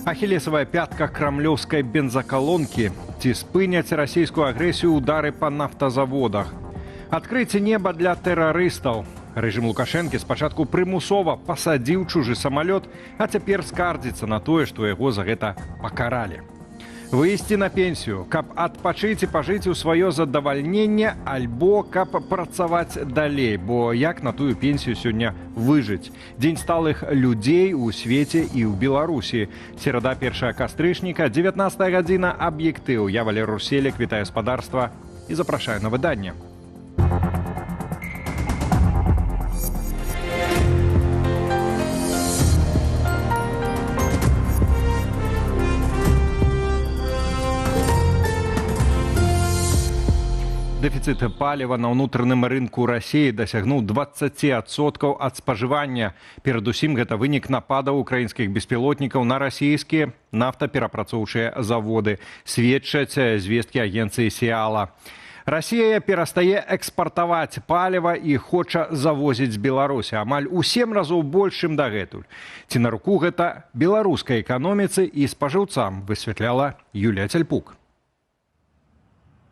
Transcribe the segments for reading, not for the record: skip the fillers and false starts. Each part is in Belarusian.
Ахиллесовая пятка крамлёўскай бензакалонкі. Ці спыняць расійскую агрэсію удары па нафтазаводах. Адкрыйце неба для тэрарыстаў. Рэжым Лукашэнкі спачатку прымусова пасадзіў чужы самалёт, а цяпер скардзіцца на тое, што яго за гэта пакаралі. Выйсці на пенсію, каб адпачыць і пажыць у сваё задавальненне, альбо каб працаваць далей, бо як на тую пенсію сёння выжыць. Дзень сталых людзей у свеце і ў Беларусі. Серада 1 кастрычніка, 19 гадзіна, аб'ектыў. Я Валер Руселек, вітаю спадарства і запрашаю на выданне. Дэфіцыт паліва на ўнутраным рынку Расіі дасягнуў 20% ад спажывання. Перадусім, гэта вынік нападаў украінскіх беспілотнікаў на расійскія нафтаперапрацоўчыя заводы, сведчаць звесткі агенцыі «Сіала». Расія перастае экспартаваць паліва і хоча завозіць з Беларусі амаль у 7 разоў больш, чым дагэтуль. Ці на руку гэта беларускай эканоміцы і спажыўцам, высвятляла Юлія Цяльпук.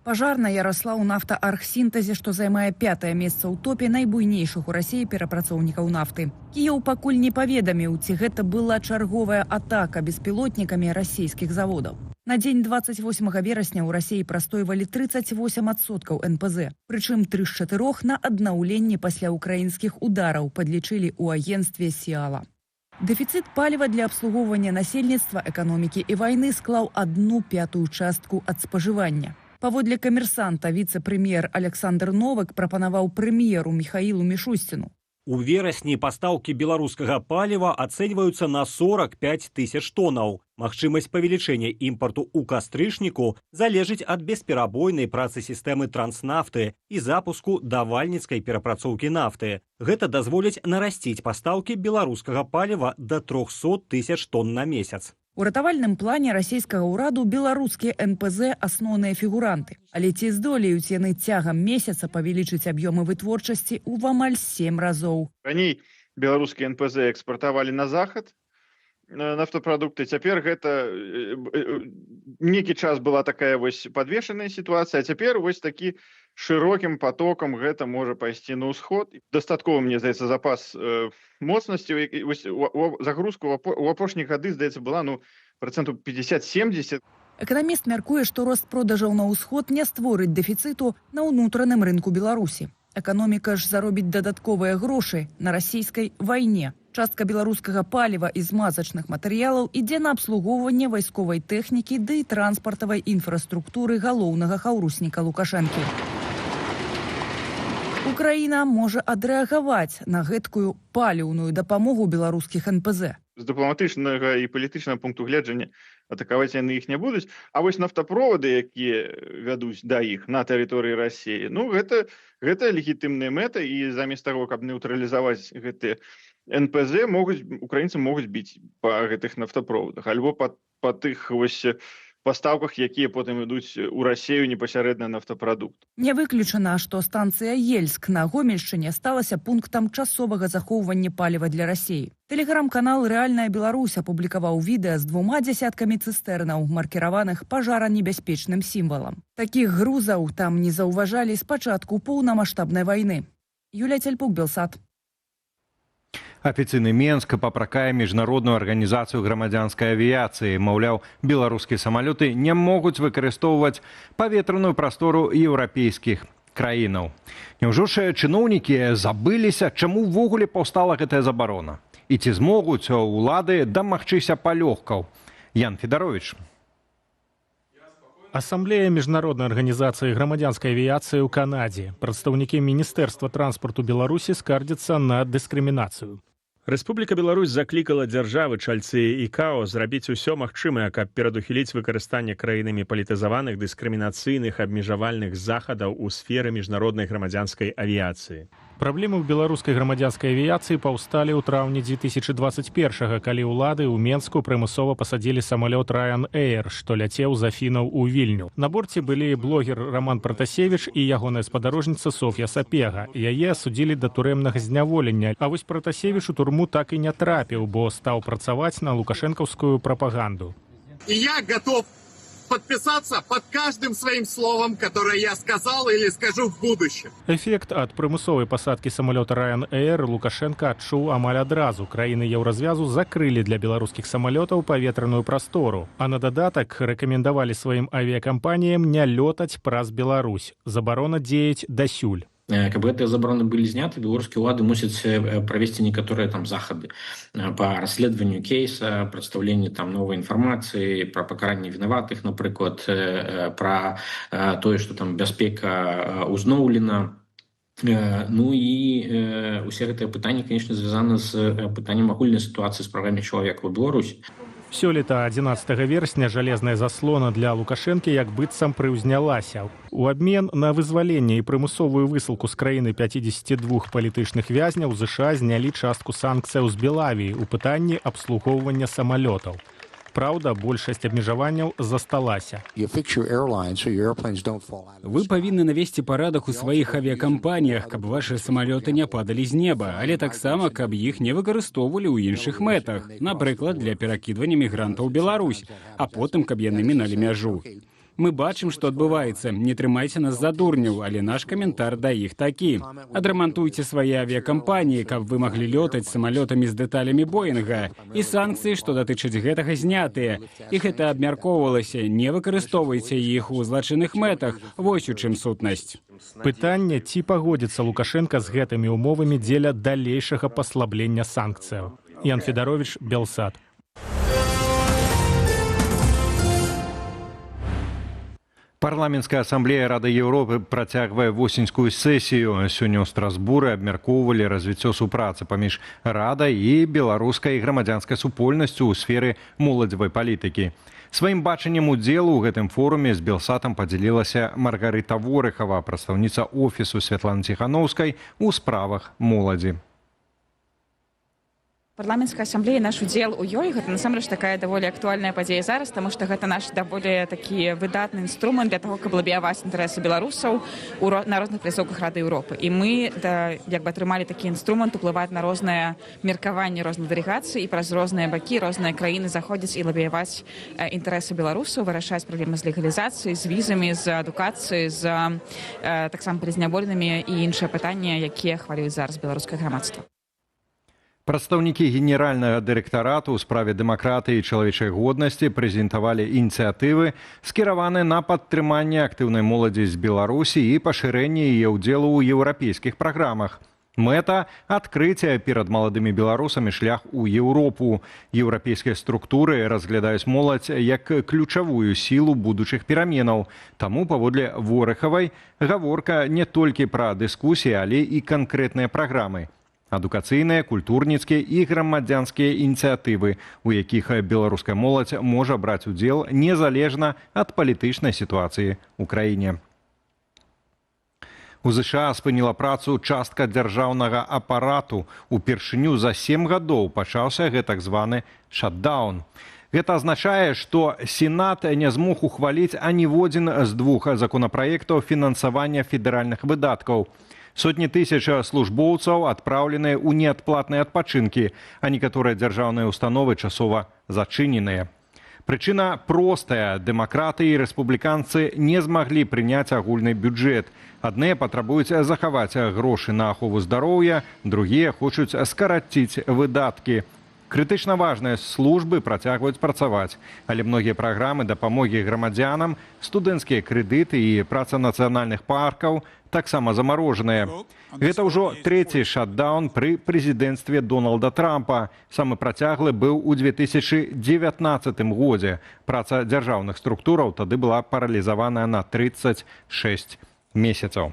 Пажарная расла ў нафтааргсінтэзе, што займае 5-е месца ў топе найбуйнейшых у Расіі перапрацоўнікаў нафты. Кіеў пакуль не паведаміў, ці гэта была чарговая атака беспілотнікамі расійскіх заводаў. На дзень 28 верасня ў Расіі прастойвалі 38% НПЗ, прычым 3 з 4 на аднаўленне пасля украінскіх удараў, падлічылі ў агенцтве «Сіала». Дэфіцыт паліва для абслугоўвання насельніцтва, эканомікі і вайны склаў 1/5 частку ад спажывання. Паводле камерсанта, віцэ-прэм'ер Александр Новак прапанаваў прэм'еру Міхаілу Мішусціну. У верасні пастаўкі беларускага паліва ацэньваюцца на 45 тысяч тонаў. Магчымасць павелічэння імпарту ў кастрычніку залежыць ад бесперабойнай працы сістэмы транснафты і запуску давальніцкай перапрацоўкі нафты. Гэта дазволіць нарасціць пастаўкі беларускага паліва да 300 тысяч тонн на месяц. У ратавальным плане расійскага ўраду беларускія НПЗ асноўныя фігуранты. Але ці здолеюць яны цягам месяца павялічыць аб'ёмы вытворчасці ў амаль 7 разоў. Раней беларускія НПЗ экспартавалі на захад нафтапрадукты. Цяпер гэта нейкі час была такая вось падвешаная сітуацыя, а цяпер вось такі шырокім потокам гэта можа пайсці на ўсход. Дастаткова, мне здаецца, запас моцнасці. Загрузку у апошнія гады, здаецца, была 50-70%. Эканаміст мяркуе, што рост продажаў на ўсход не створыць дэфіцыту на ўнутраным рынку Беларусі. Эканоміка ж заробіць дадатковыя грошы на расійскай вайне. Частка беларускага паліва і змазачных матэрыялаў ідзе на абслугоўванне вайсковай тэхнікі ды транспартавай інфраструктуры галоўнага хаўрусніка Лукашэнкі. Украіна можа адрэагаваць на гэткую паліўную дапамогу беларускіх НПЗ. З дыпламатычнага і палітычнага пункту гледжання атакаваць яны іх не будуць. А вось нафтаправоды, якія вядуць да іх на тэрыторыі Расіі, гэта легітымная мэта, і замест таго, каб нейтралізаваць гэтыя НПЗ, украінцы могуць біць па гэтых нафтаправодах, альбо па тых вось пастаўках, якія потым ідуць у Расію непасярэдна нафтапрадукт. Не выключана, што станцыя Ельск на Гомельшчыне сталася пунктам часовага захоўвання паліва для Расіі. Тэлеграм-канал «Рэальная Беларусь» апублікаваў відэа з 2 дзясяткамі цыстэрнаў, маркіраваных пажаранебяспечным сімвалам. Такіх грузаў там не заўважалі з пачатку поўнамаштабнай вайны. Юлія Цяльпук, Белсат. Афіцыйны Менск папракае міжнародную арганізацыю грамадзянскай авіяцыі. Маўляў, беларускія самалёты не могуць выкарыстоўваць паветраную прастору еўрапейскіх краінаў. Няўжо ж чыноўнікі забыліся, чаму ўвогуле паўстала гэтая забарона? І ці змогуць улады дамагчыся палёгкаў? Ян Федарович. Асамблея міжнароднай арганізацыі грамадзянскай авіяцыі ў Канадзе. Прадстаўнікі Міністэрства транспарту Беларусі скардзяцца на дыскрымінацыю. Рэспубліка Беларусь заклікала дзяржавы чальцы ІКАО зрабіць усё магчымае, каб перадухіліць выкарыстанне краінамі палітызаваных дыскрымінацыйных абмежавальных захадаў у сферы міжнароднай грамадзянскай авіяцыі. Праблемы ў беларускай грамадзянскай авіяцыі паўсталі ў траўні 2021, калі ўлады ў Менску прымусова пасадзілі самалёт Ryanair, што ляцеў з Афінаў у Вільню. На борце былі блогер Роман Пратасевіч і ягоная спадарожніца Софья Сапега. Яе асудзілі да турэмнага зняволення. А вось Пратасевіч у турму так і не трапіў, бо стаў працаваць на лукашэнкаўскую прапаганду. И я готов подписаться под каждым своим словом, которое я сказал или скажу в будущем. Эфект ад прымусовай пасадкі самалёта Ryanair Лукашенко адчуў амаль адразу. Краіны еўразвязу закрылі для беларускіх самалётаў паветраную прастору. А на дадатак рэкамендавалі сваім авіякампаніям не лётаць праз Беларусь. Забарона дзеяць дасюль. Каб гэтыя забароны былі зняты, беларускія ўлады мусяць правесці некаторыя захады па расследаванню кейса, прадстаўленні новай інфармацыі, пра пакаранне вінаватых, напрыклад, пра тое, што бяспека ўзноўлена. Ну і усе гэтыя пытанні, конечно, звязаны з пытаннем агульнай сітуацыі з правамі чалавека ў Беларусі. Сёлета 11 верасня жалезная заслона для Лукашэнкі як быццам прыўзнялася. У абмен на вызваленне і прымусовую высылку з краіны 52 палітычных вязняў ЗША знялі частку санкцыяў з Белавіі ў пытанні абслугоўвання самалётаў. Праўда, большасць абмежаванняў засталася. Вы павінны навесці парадак у сваіх авіякампаніях, каб вашы самалёты не падалі з неба, але таксама, каб іх не выкарыстоўвалі ў іншых мэтах, напрыклад, для перакідвання мігрантаў у Беларусь, а потым, каб яны міналі мяжу. Мы бачым, што адбываецца. Не трымайце нас за дурняў, але наш каментар да іх такі. Адрамантуйце свае авіякампаніі, каб вы маглі лётаць самалётамі з дэталямі Боінга. І санкцыі, што датычаць гэтага, знятыя. І гэта абмяркоўвалася. Не выкарыстоўвайце іх у злачынных мэтах. Вось у чым сутнасць. Пытанне, ці пагодзіцца Лукашенка з гэтымі ўмовамі дзеля далейшага паслаблення санкцыяў. Ян Федарович, Белсат. Парламенская ассамблея Рады Еўропы працягвае восеньскую сесію. Сёння ў Страсбуры абмяркоўвалі развіццё супрацы паміж Радай і беларускай грамадзянскай супольнасцю ў сферы моладзевай палітыкі. Сваім бачаннем удзелу ў гэтым форуме з Белсатам падзялілася Маргарыта Ворыхава, прадстаўніца офісу Святланы Ціханаўскай у справах моладзі. Парламенская ассамблея, наш удзел у ёй, гэта насамрэч такая даволі актуальная падзея зараз, таму што гэта наш даволі такі выдатны інструмент для таго, каб лабіяваць інтарэсы беларусаў на розных пляцоўках Рады Еўропы. І мы атрымалі такі інструмент уплываць на розныя меркаванні розных дэлегацый і праз розныя бакі, розныя краіны заходзіць і лабіяваць інтарэсы беларусаў, вырашаць праблемы з легалізацыяй, з візамі, з адукацыяй, з таксама перазняволенымі і іншыя пытанні, якія хвалююць зараз беларускае грамадства. Прадстаўнікі генеральнага дырэктарату ў справе дэмакратыі і чалавечай годнасці прэзентавалі ініцыятывы, скіраваныя на падтрыманне актыўнай моладзі з Беларусі і пашырэнне яе ўдзелу ў еўрапейскіх праграмах. Мэта – адкрыцця перад маладымі беларусамі шлях у Еўропу. Еўрапейскія структуры разглядаюць моладзь як ключавую сілу будучых пераменаў. Таму, паводле Ворыхавай, гаворка не толькі пра дыскусіі, але і канкрэтныя праграмы. Адукацыйныя, культурніцкія і грамадзянскія ініцыятывы, у якіх беларуская моладзь можа браць удзел незалежна ад палітычнай сітуацыі ў краіне. У ЗША спыніла працу частка дзяржаўнага апарату. Упершыню за 7 гадоў пачаўся гэтак званы шатдаун. Гэта азначае, што Сенат не змог ухваліць аніводзін з 2 законапраектаў фінансавання федэральных выдаткаў. Сотні тысяч службоўцаў адпраўленыя ў неадплатныя адпачынкі, а некаторыя дзяржаўныя установы часова зачыненыя. Прычына простая. Дэмакраты і рэспубліканцы не змаглі прыняць агульны бюджэт. Адныя патрабуюць захаваць грошы на ахову здароўя, другія хочуць скараціць выдаткі. Крытычна важныя службы працягваюць працаваць, але многія праграмы дапамогі грамадзянам, студэнцкія крэдыты і праца нацыянальных паркаў таксама замарожаныя. Гэта ўжо 3-й шатдаун пры прэзідэнцтве Дональда Трампа. Самы працяглы быў у 2019 годзе. Праца дзяржаўных структураў тады была паралізаваная на 36 месяцаў.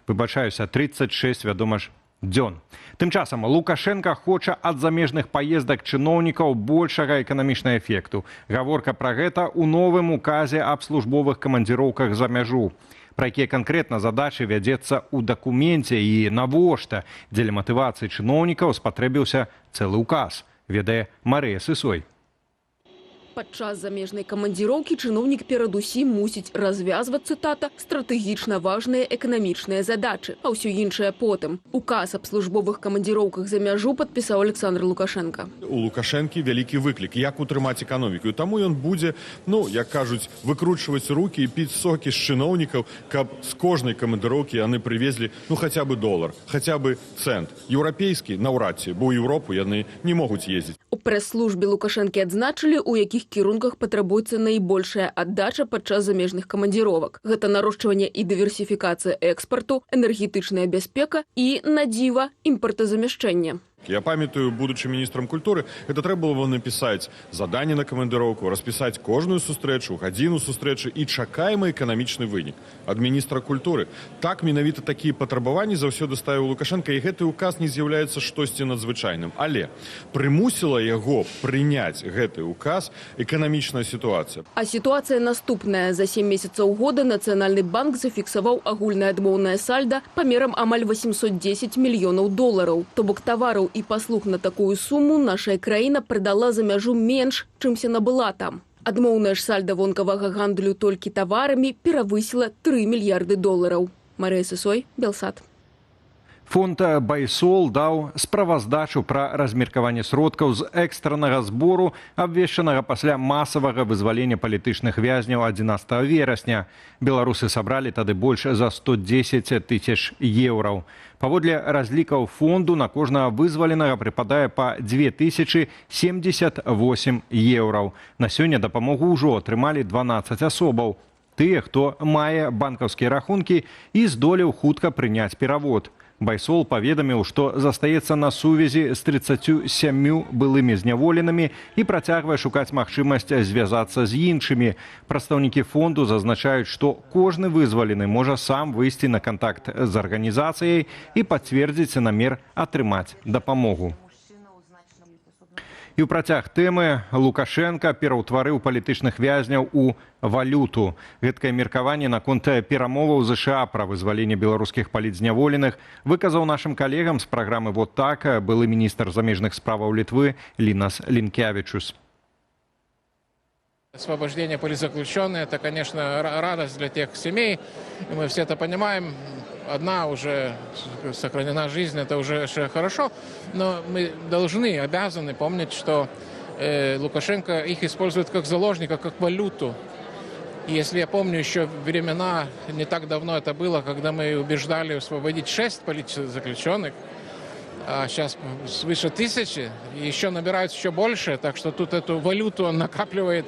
Выбачаюся, 36, вядома ж, дзён. Тым часам Лукашенко хоча ад замежных паездак чыноўнікаў большага эканамічнага эфекту. Гаворка пра гэта ў новым указе аб службовых камандзіроўках за мяжу. Пра якія канкрэтна задачы вядзецца ў дакуменце і навошта дзеля матывацыі чыноўнікаў спатрэбіўся цэлы ўказ, ведае Марыя Сысой. Падчас замежнай камандзіроўкі чыноўнік перадусім мусіць развязваць, цытата, стратэгічна важныя эканамічныя задачы, а ўсё іншае потым. Указ аб службовых камандзіроўках за мяжу падпісаў Александр Лукашенко. У Лукашэнкі вялікі выклік, як утрымаць эканоміку. Таму ён будзе, як кажуць, выкручваць рукі і піць сокі з чыноўнікаў, каб з кожнай камандыроўкі яны прывезлі хаця бы долар, хаця бы цэнт. Еўрапейскі наўрад ці, бо ў Еўропу яны не могуць ездзіць. У прэс-службе Лукашэнкі адзначылі, у якіх кірунках патрабуецца найбольшая аддача падчас замежных камандзіровак. Гэта нарошчванне і дыверсіфікацыя экспарту, энергетычная бяспека і, на дзіва, імпартазамяшчэнне. Я памятаю, будучы міністрам культуры, гэта трэба было напісаць заданне на камандыроўку, распісаць кожную сустрэчу, гадзіну сустрэчы і чакаемы эканамічны вынік ад міністра культуры. Так менавіта такія патрабаванні заўсёды ставіў Лукашенко, і гэты ўказ не з'яўляецца штосьці надзвычайным. Але прымусіла яго прыняць гэты ўказ эканамічная сітуацыя. А сітуацыя наступная. За 7 месяцаў года Нацыянальны банк зафіксаваў агульнае адмоўнае сальда памерам амаль 810 мільёнаў долараў. То бок тавараў і паслуг на такую суму нашая краіна прадала за мяжу менш, чымся набыла там. Адмоўнае ж сальда вонкавага гандлю толькі таварамі перавысіла 3 мільярды долараў. Марыя Сысой, Белсат. Фонд «Байсол» даў справаздачу пра размеркаванне сродкаў з экстраннага збору, абвешчанага пасля масавага вызвалення палітычных вязняў 11 верасня. Беларусы сабралі тады больш за 110 тысяч еўраў. Паводле разлікаў фонду на кожнага вызваленага прыпадае па 2078 еўраў. На сёння дапамогу ўжо атрымалі 12 асобаў. Тыя, хто мае банкаўскія рахункі і здолеў хутка прыняць перавод. Байсол паведаміў, што застаецца на сувязі з 37 былымі зняволенымі і працягвае шукаць магчымасць звязацца з іншымі. Прадстаўнікі фонду зазначаюць, што кожны вызвалены можа сам выйсці на кантакт з арганізацыяй і пацвердзіць намер атрымаць дапамогу. І ў працяг тэмы Лукашенко пераўтварыў палітычных вязняў у валюту. Гэткае меркаванне наконт перамоваў ЗША пра вызваленне беларускіх палітзняволеных выказаў нашым калегам з праграмы «Вот так» былы міністр замежных справаў Літвы Линас Линкевичус. Освобождение политзаключенных – это, конечно, радость для тех семей. И мы все это понимаем. Одна уже сохранена жизнь, это уже хорошо. Но мы должны, обязаны помнить, что Лукашенко их использует как заложника, как валюту. И если я помню еще времена, не так давно это было, когда мы убеждали освободить 6 политзаключенных, а сейчас свыше 1000, и еще набирают еще больше, так что тут эту валюту он накапливает,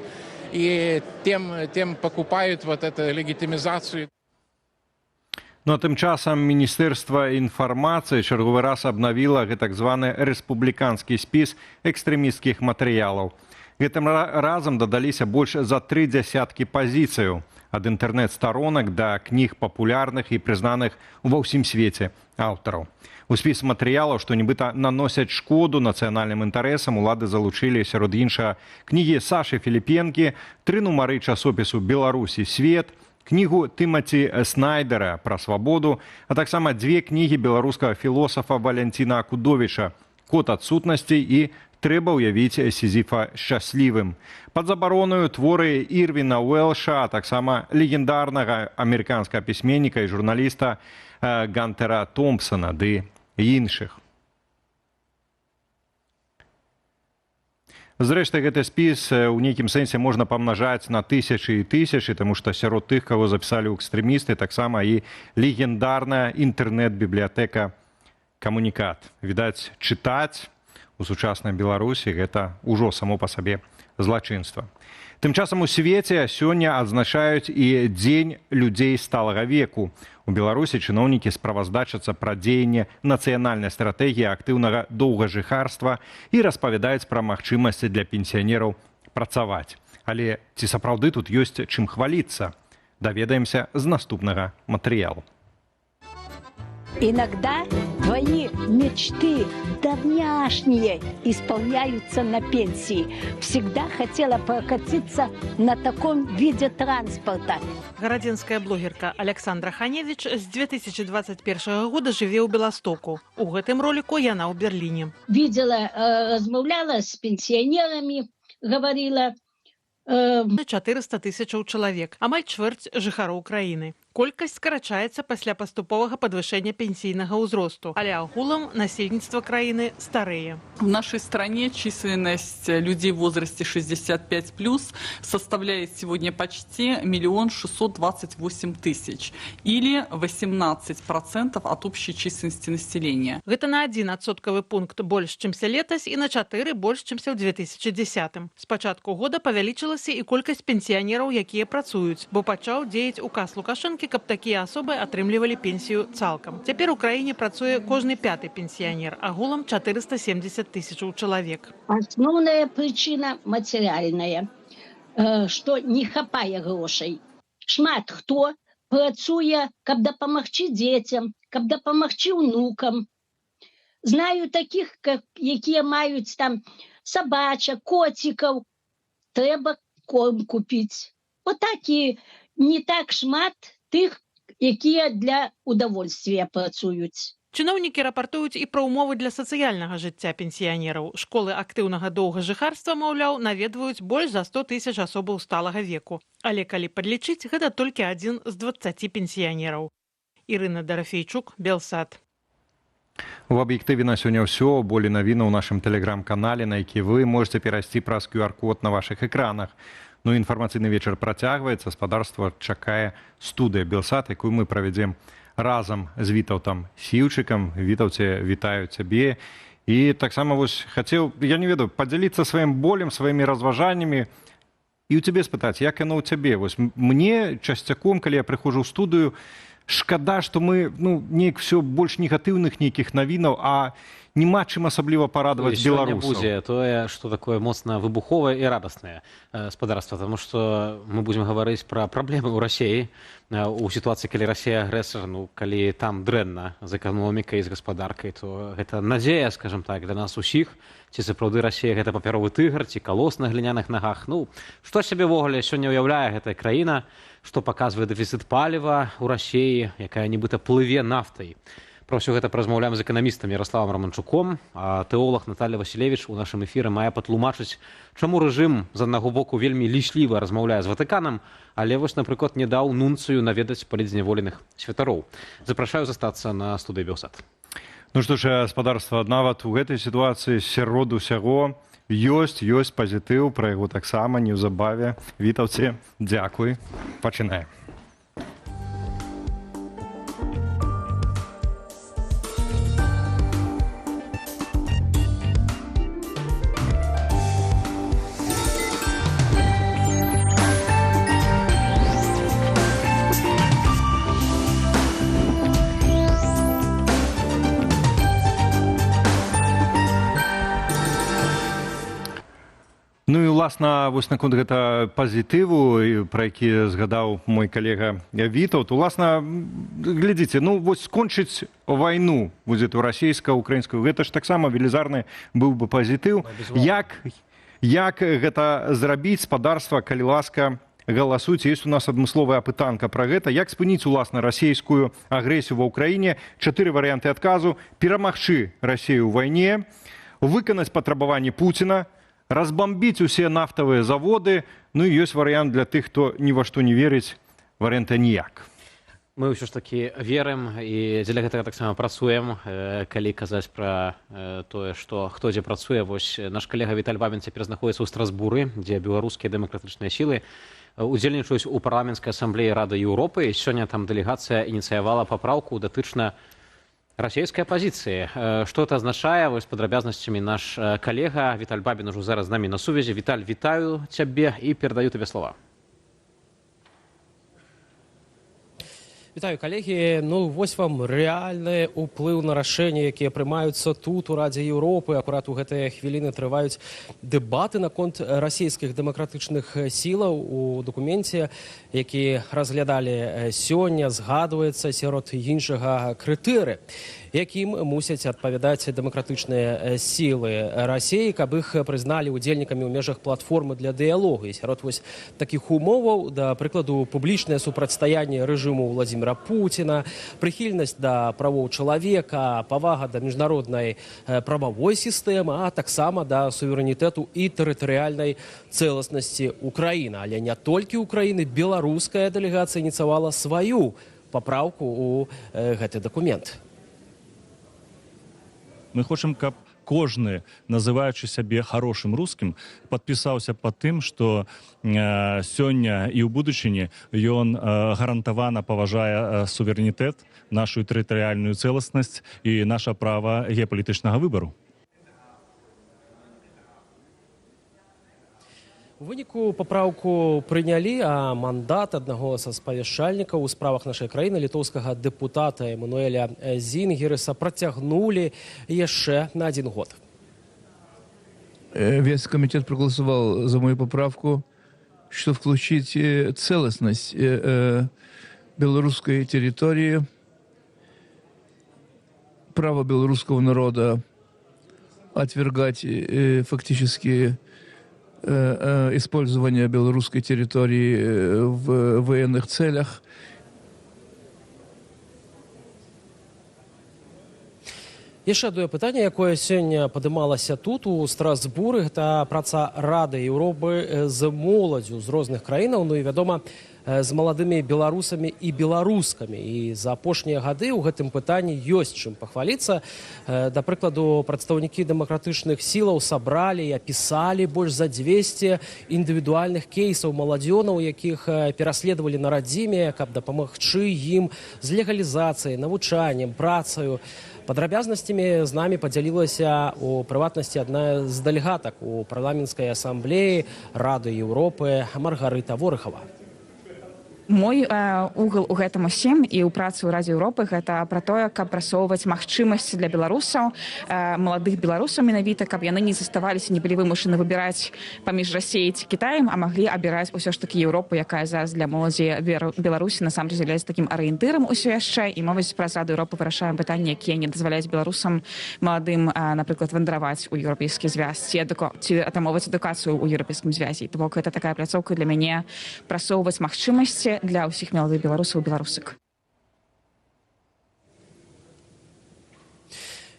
и тем покупают вот эту легитимизацию. Ну а тым часам Міністэрства інфармацыі чарговы раз абнавіла так званы рэспубліканскі спіс экстрэмісцкіх матэрыялаў. Гэтым разам дадаліся больш за 30 пазіцыяў. Ад інтэрнэт-старонак да кніг папулярных і прызнаных ва ўсім свеце аўтараў. У спіс матэрыялаў, што нібыта наносяць шкоду нацыянальным інтарэсам, улады залучылі сярод іншага кнігі Сашы Філіпенкі, 3 нумары часопісу «Беларусі свет», кнігу Тымаці Снайдера пра свабоду, а таксама 2 кнігі беларускага філосафа Валянціна Акудовіча «Код адсутнасці» і «Трэба ўявіць Сізіфа шчаслівым». Пад забаронаю творы Ірвіна Уэлша, а таксама легендарнага амерыканскага пісьменніка і журналіста Гантера Томпсона ды іншых. Зрэшты, гэты спіс у нейкім сэнсе можна памнажаць на тысячы і тысячы, таму што сярод тых, каго запісалі ў экстрэмісты, таксама і легендарная інтэрнэт-бібліятэка «Камунікат». Відаць, чытаць у сучаснай Беларусі гэта ўжо само па сабе злачынства. Тым часам у свеце сёння адзначаюць і дзень людзей сталага веку. У Беларусі чыноўнікі справаздачацца пра дзеянне нацыянальнай стратэгіі актыўнага доўгажыхарства і распавядаюць пра магчымасці для пенсіянераў працаваць. Але ці сапраўды тут ёсць чым хваліцца? Даведаемся з наступнага матэрыялу. Иногда твои мечты давняшние исполняются на пенсии. Всегда хотела прокатиться на таком виде транспорта. Гарадзенская блогерка Александра Ханевич с 2021 года живе ў Беластоку. У гэтым ролику яна ў Берлине. Видела, размовляла с пенсионерами, говорила... 400 тысячаў чалавек, амаль чвэрць жыхароў краіны. Колькасць скарачаецца пасля паступовага падвышэння пенсійнага ўзросту, але агулам насельніцтва краіны старэе. В нашей стране численность людей в возрасте 65+ составляет сегодня почти 1 628 000, или 18% от общей численности населения. Гэта на 1 адсоткавы пункт больш, чымся летась, і на 4 больш, чымся ў 2010. З пачатку года павялічылася і колькасць пенсіянераў, якія працуюць, бо пачаў дзеяць указ Лукашэнкі, каб такія асобы атрымлівалі пенсію цалкам. Цяпер у краіне працуе кожны 5-й пенсіянер, агулам 470 тысячаў чалавек. Основная причина материальная, что не хапае грошей. Шмат хто працуе, каб дапамагчы дзецям, каб дапамагчы ўнукам. Знаю таких, якія маюць там собачак, коцікаў, трэба корм купіць. Вот такі не так шмат тых, якія для удовольствия працуюць. Чыноўнікі рапартуюць і пра ўмовы для сацыяльнага жыцця пенсіянераў. Школы актыўнага доўгажыхарства, маўляў, наведваюць больш за 100 000 асобаў сталага веку. Але калі падлічыць, гэта толькі адзін з 20 пенсіянераў. Ірына Дарафейчук, Белсат. У аб'ектыве на сёння ўсё. Болей навіна ў нашым тэлеграм-канале, на які вы можете перайсці праз QR-код на вашых экранах. Ну, інфармацыйны вечар працягваецца. Спадарства чакае студыя Белсат, якую мы правядзем разам з Вітаўтам Сіўчыкам. Вітаўце, вітаю цябе. І таксама вось хацеў, я не ведаю, падзяліцца сваім болем, сваімі разважаннямі і ў цябе спытаць, як яно ў цябе. Вось мне часцяком, калі я прыходжу ў студыю, шкада, што мы неяк все больш негатыўных нейкіх навінаў, а няма чым асабліва парадаваць беларусаў. Будзе тое, што такое моцна выбуховае і радаснае спадарства, таму што мы будзем гаварыць пра праблемы ў Расіі, у сітуацыі, калі Расія агрэсар, калі там дрэнна з эканомікай, з гаспадаркай, то гэта надзея, скажам так, для нас усіх. Ці сапраўды Расія гэта папяровы тыгр, ці калос на гліняных нагах. Што сябе ўвогуле сёння ўяўляе гэтая краіна, што паказвае дэфіцыт паліва ў Расіі, якая нібыта плыве нафтай. Пра ўсё гэта паразмаўляем з эканамістам Ярославам Раманчуком, а тэолог Наталья Васілевіч у нашым эфіры мае патлумачыць, чаму рэжым з аднаго боку вельмі лічліва размаўляе з Ватыканам, але вось, напрыклад, не даў нунцыю наведаць палітзняволеных святароў. Запрашаю застацца на студыі Белсат. Ну што ж, спадарства, нават у гэтай сітуацыі сярод усяго ёсць пазітыў, пра яго таксама неўзабаве. Вітаўце, дзякуй. Пачынаем. Ну і, уласна, вось наконт гэта пазітыву, пра які згадаў мой калега Вітаўт. Уласна, глядзіце, вось скончыць вайну будзе ту расійска-украінскую, гэта ж таксама велізарны быў бы пазітыў. Як гэта зрабіць, спадарства, калі ласка, галасуйце. Ёсць у нас адмысловая апытанка пра гэта. Як спыніць, уласна, расійскую агрэсію ва ўкраіне? 4 варыянты адказу. Перамагчы Расію ў вайне, выканаць патрабаванні Пуціна, разбомбіць усе нафтавыя заводы, і ёсць варыянт для тых, хто ні во што не верыць, варыянта ніяк. Мы ўсё ж такі верым і дзеля гэтага таксама працуем. Калі казаць пра тое, што хто дзе працуе, вось наш калега Віталь Бабін цяпер знаходзіцца ў Страсбуры, дзе беларускія дэмакратычныя сілы удзельнічаюць у парламенцкай асамблеі Рады Еўропы. Сёння там дэлегацыя ініцыявала папраўку датычна расійскай апазіцыі. Што это азначае? Вось падрабязнасцямі наш калега Віталь Бабін ужо зараз з намі на сувязі. Віталь, вітаю цябе і перадаю табе слова. Вітаю, калегі. Ну, вось вам рэальны ўплыў на рашэнні, якія прымаюцца тут, у Радзе Еўропы. Акурат у гэтыя хвіліны трываюць дэбаты наконт расійскіх дэмакратычных сілаў. У дакуменце, які разглядалі сёння, згадваецца сярод іншага крытэры, якім мусяць адпавядаць дэмакратычныя сілы Расіі, каб іх прызналі удзельнікамі ў межах платформы для дыялогу. І сярод вось такіх умоваў, да прыкладу, публічнае супрацьстаянне рэжыму Владзіміра Пуціна, прыхільнасць да правоў чалавека, павага да міжнароднай прававой сістэмы, а таксама да суверэнітэту і тэрытарыяльнай цэласнасці Украіны. Але не толькі Украіны, беларуская дэлегацыя ініцыявала сваю папраўку ў гэты дакумент. Мы хочам, каб кожны, называючы сябе хорошым рускім, падпісаўся пад тым, што сёння і ў будучыні ён гарантавана паважае суверэнітэт, нашу тэрытарыяльную цэласнасць і наша права геапалітычнага выбару. У выніку папраўку прынялі, а мандат аднаго са спавяшчальнікаў у справах нашай краіны, літоўскага дэпутата Эммануэля Зінгереса, працягнулі яшчэ на 1 год. Весь комитет проголосовал за мою поправку, что включить целостность белорусской территории, право белорусского народа отвергать фактически использование белорусской территории в военных целях. Яшчэ одно пытанне, якое сёння падымалася тут, у Страсбуры, гэта праца Рады Еўропы з моладзю з розных краінаў, ну і, вядома, з маладымі беларусамі і беларускамі. І за апошнія гады ў гэтым пытанні ёсць чым пахваліцца. Да прыкладу, прадстаўнікі дэмакратычных сілаў сабралі і апісалі больш за 200 індывідуальных кейсаў маладзёнаў, якіх пераследавалі на радзіме, каб дапамагчы ім з легалізацыяй, навучаннем, працаю. Падрабязнасцямі з намі падзялілася у прыватнасці адна з дэлегатак у парламенцкай асамблеі Рады Еўропы Маргарыта Ворыхава. Мой угол у гэтым усім і ў працы ў Радзе Еўропы гэта пра тое, каб прасоўваць магчымасці для беларусаў, маладых беларусаў менавіта, каб яны не заставаліся, не былі вымушаны выбіраць паміж Расіяй ці Кітаем, а маглі абіраць усё ж такі Еўропу, якая зараз для моладзі Беларусі насамрэч з'яўляецца такім арыентырам усё яшчэ. І мы вось праз Раду Еўропы вырашаем пытанні, якія не дазваляюць беларусам маладым, напрыклад, вандраваць у еўрапейскі звяз ці атрымоўваць адукацыю ў еўрапейскім звязі. То бок гэта такая пляцоўка для мяне прасоўваць магчымасці для ўсіх маладых беларусаў і беларусак.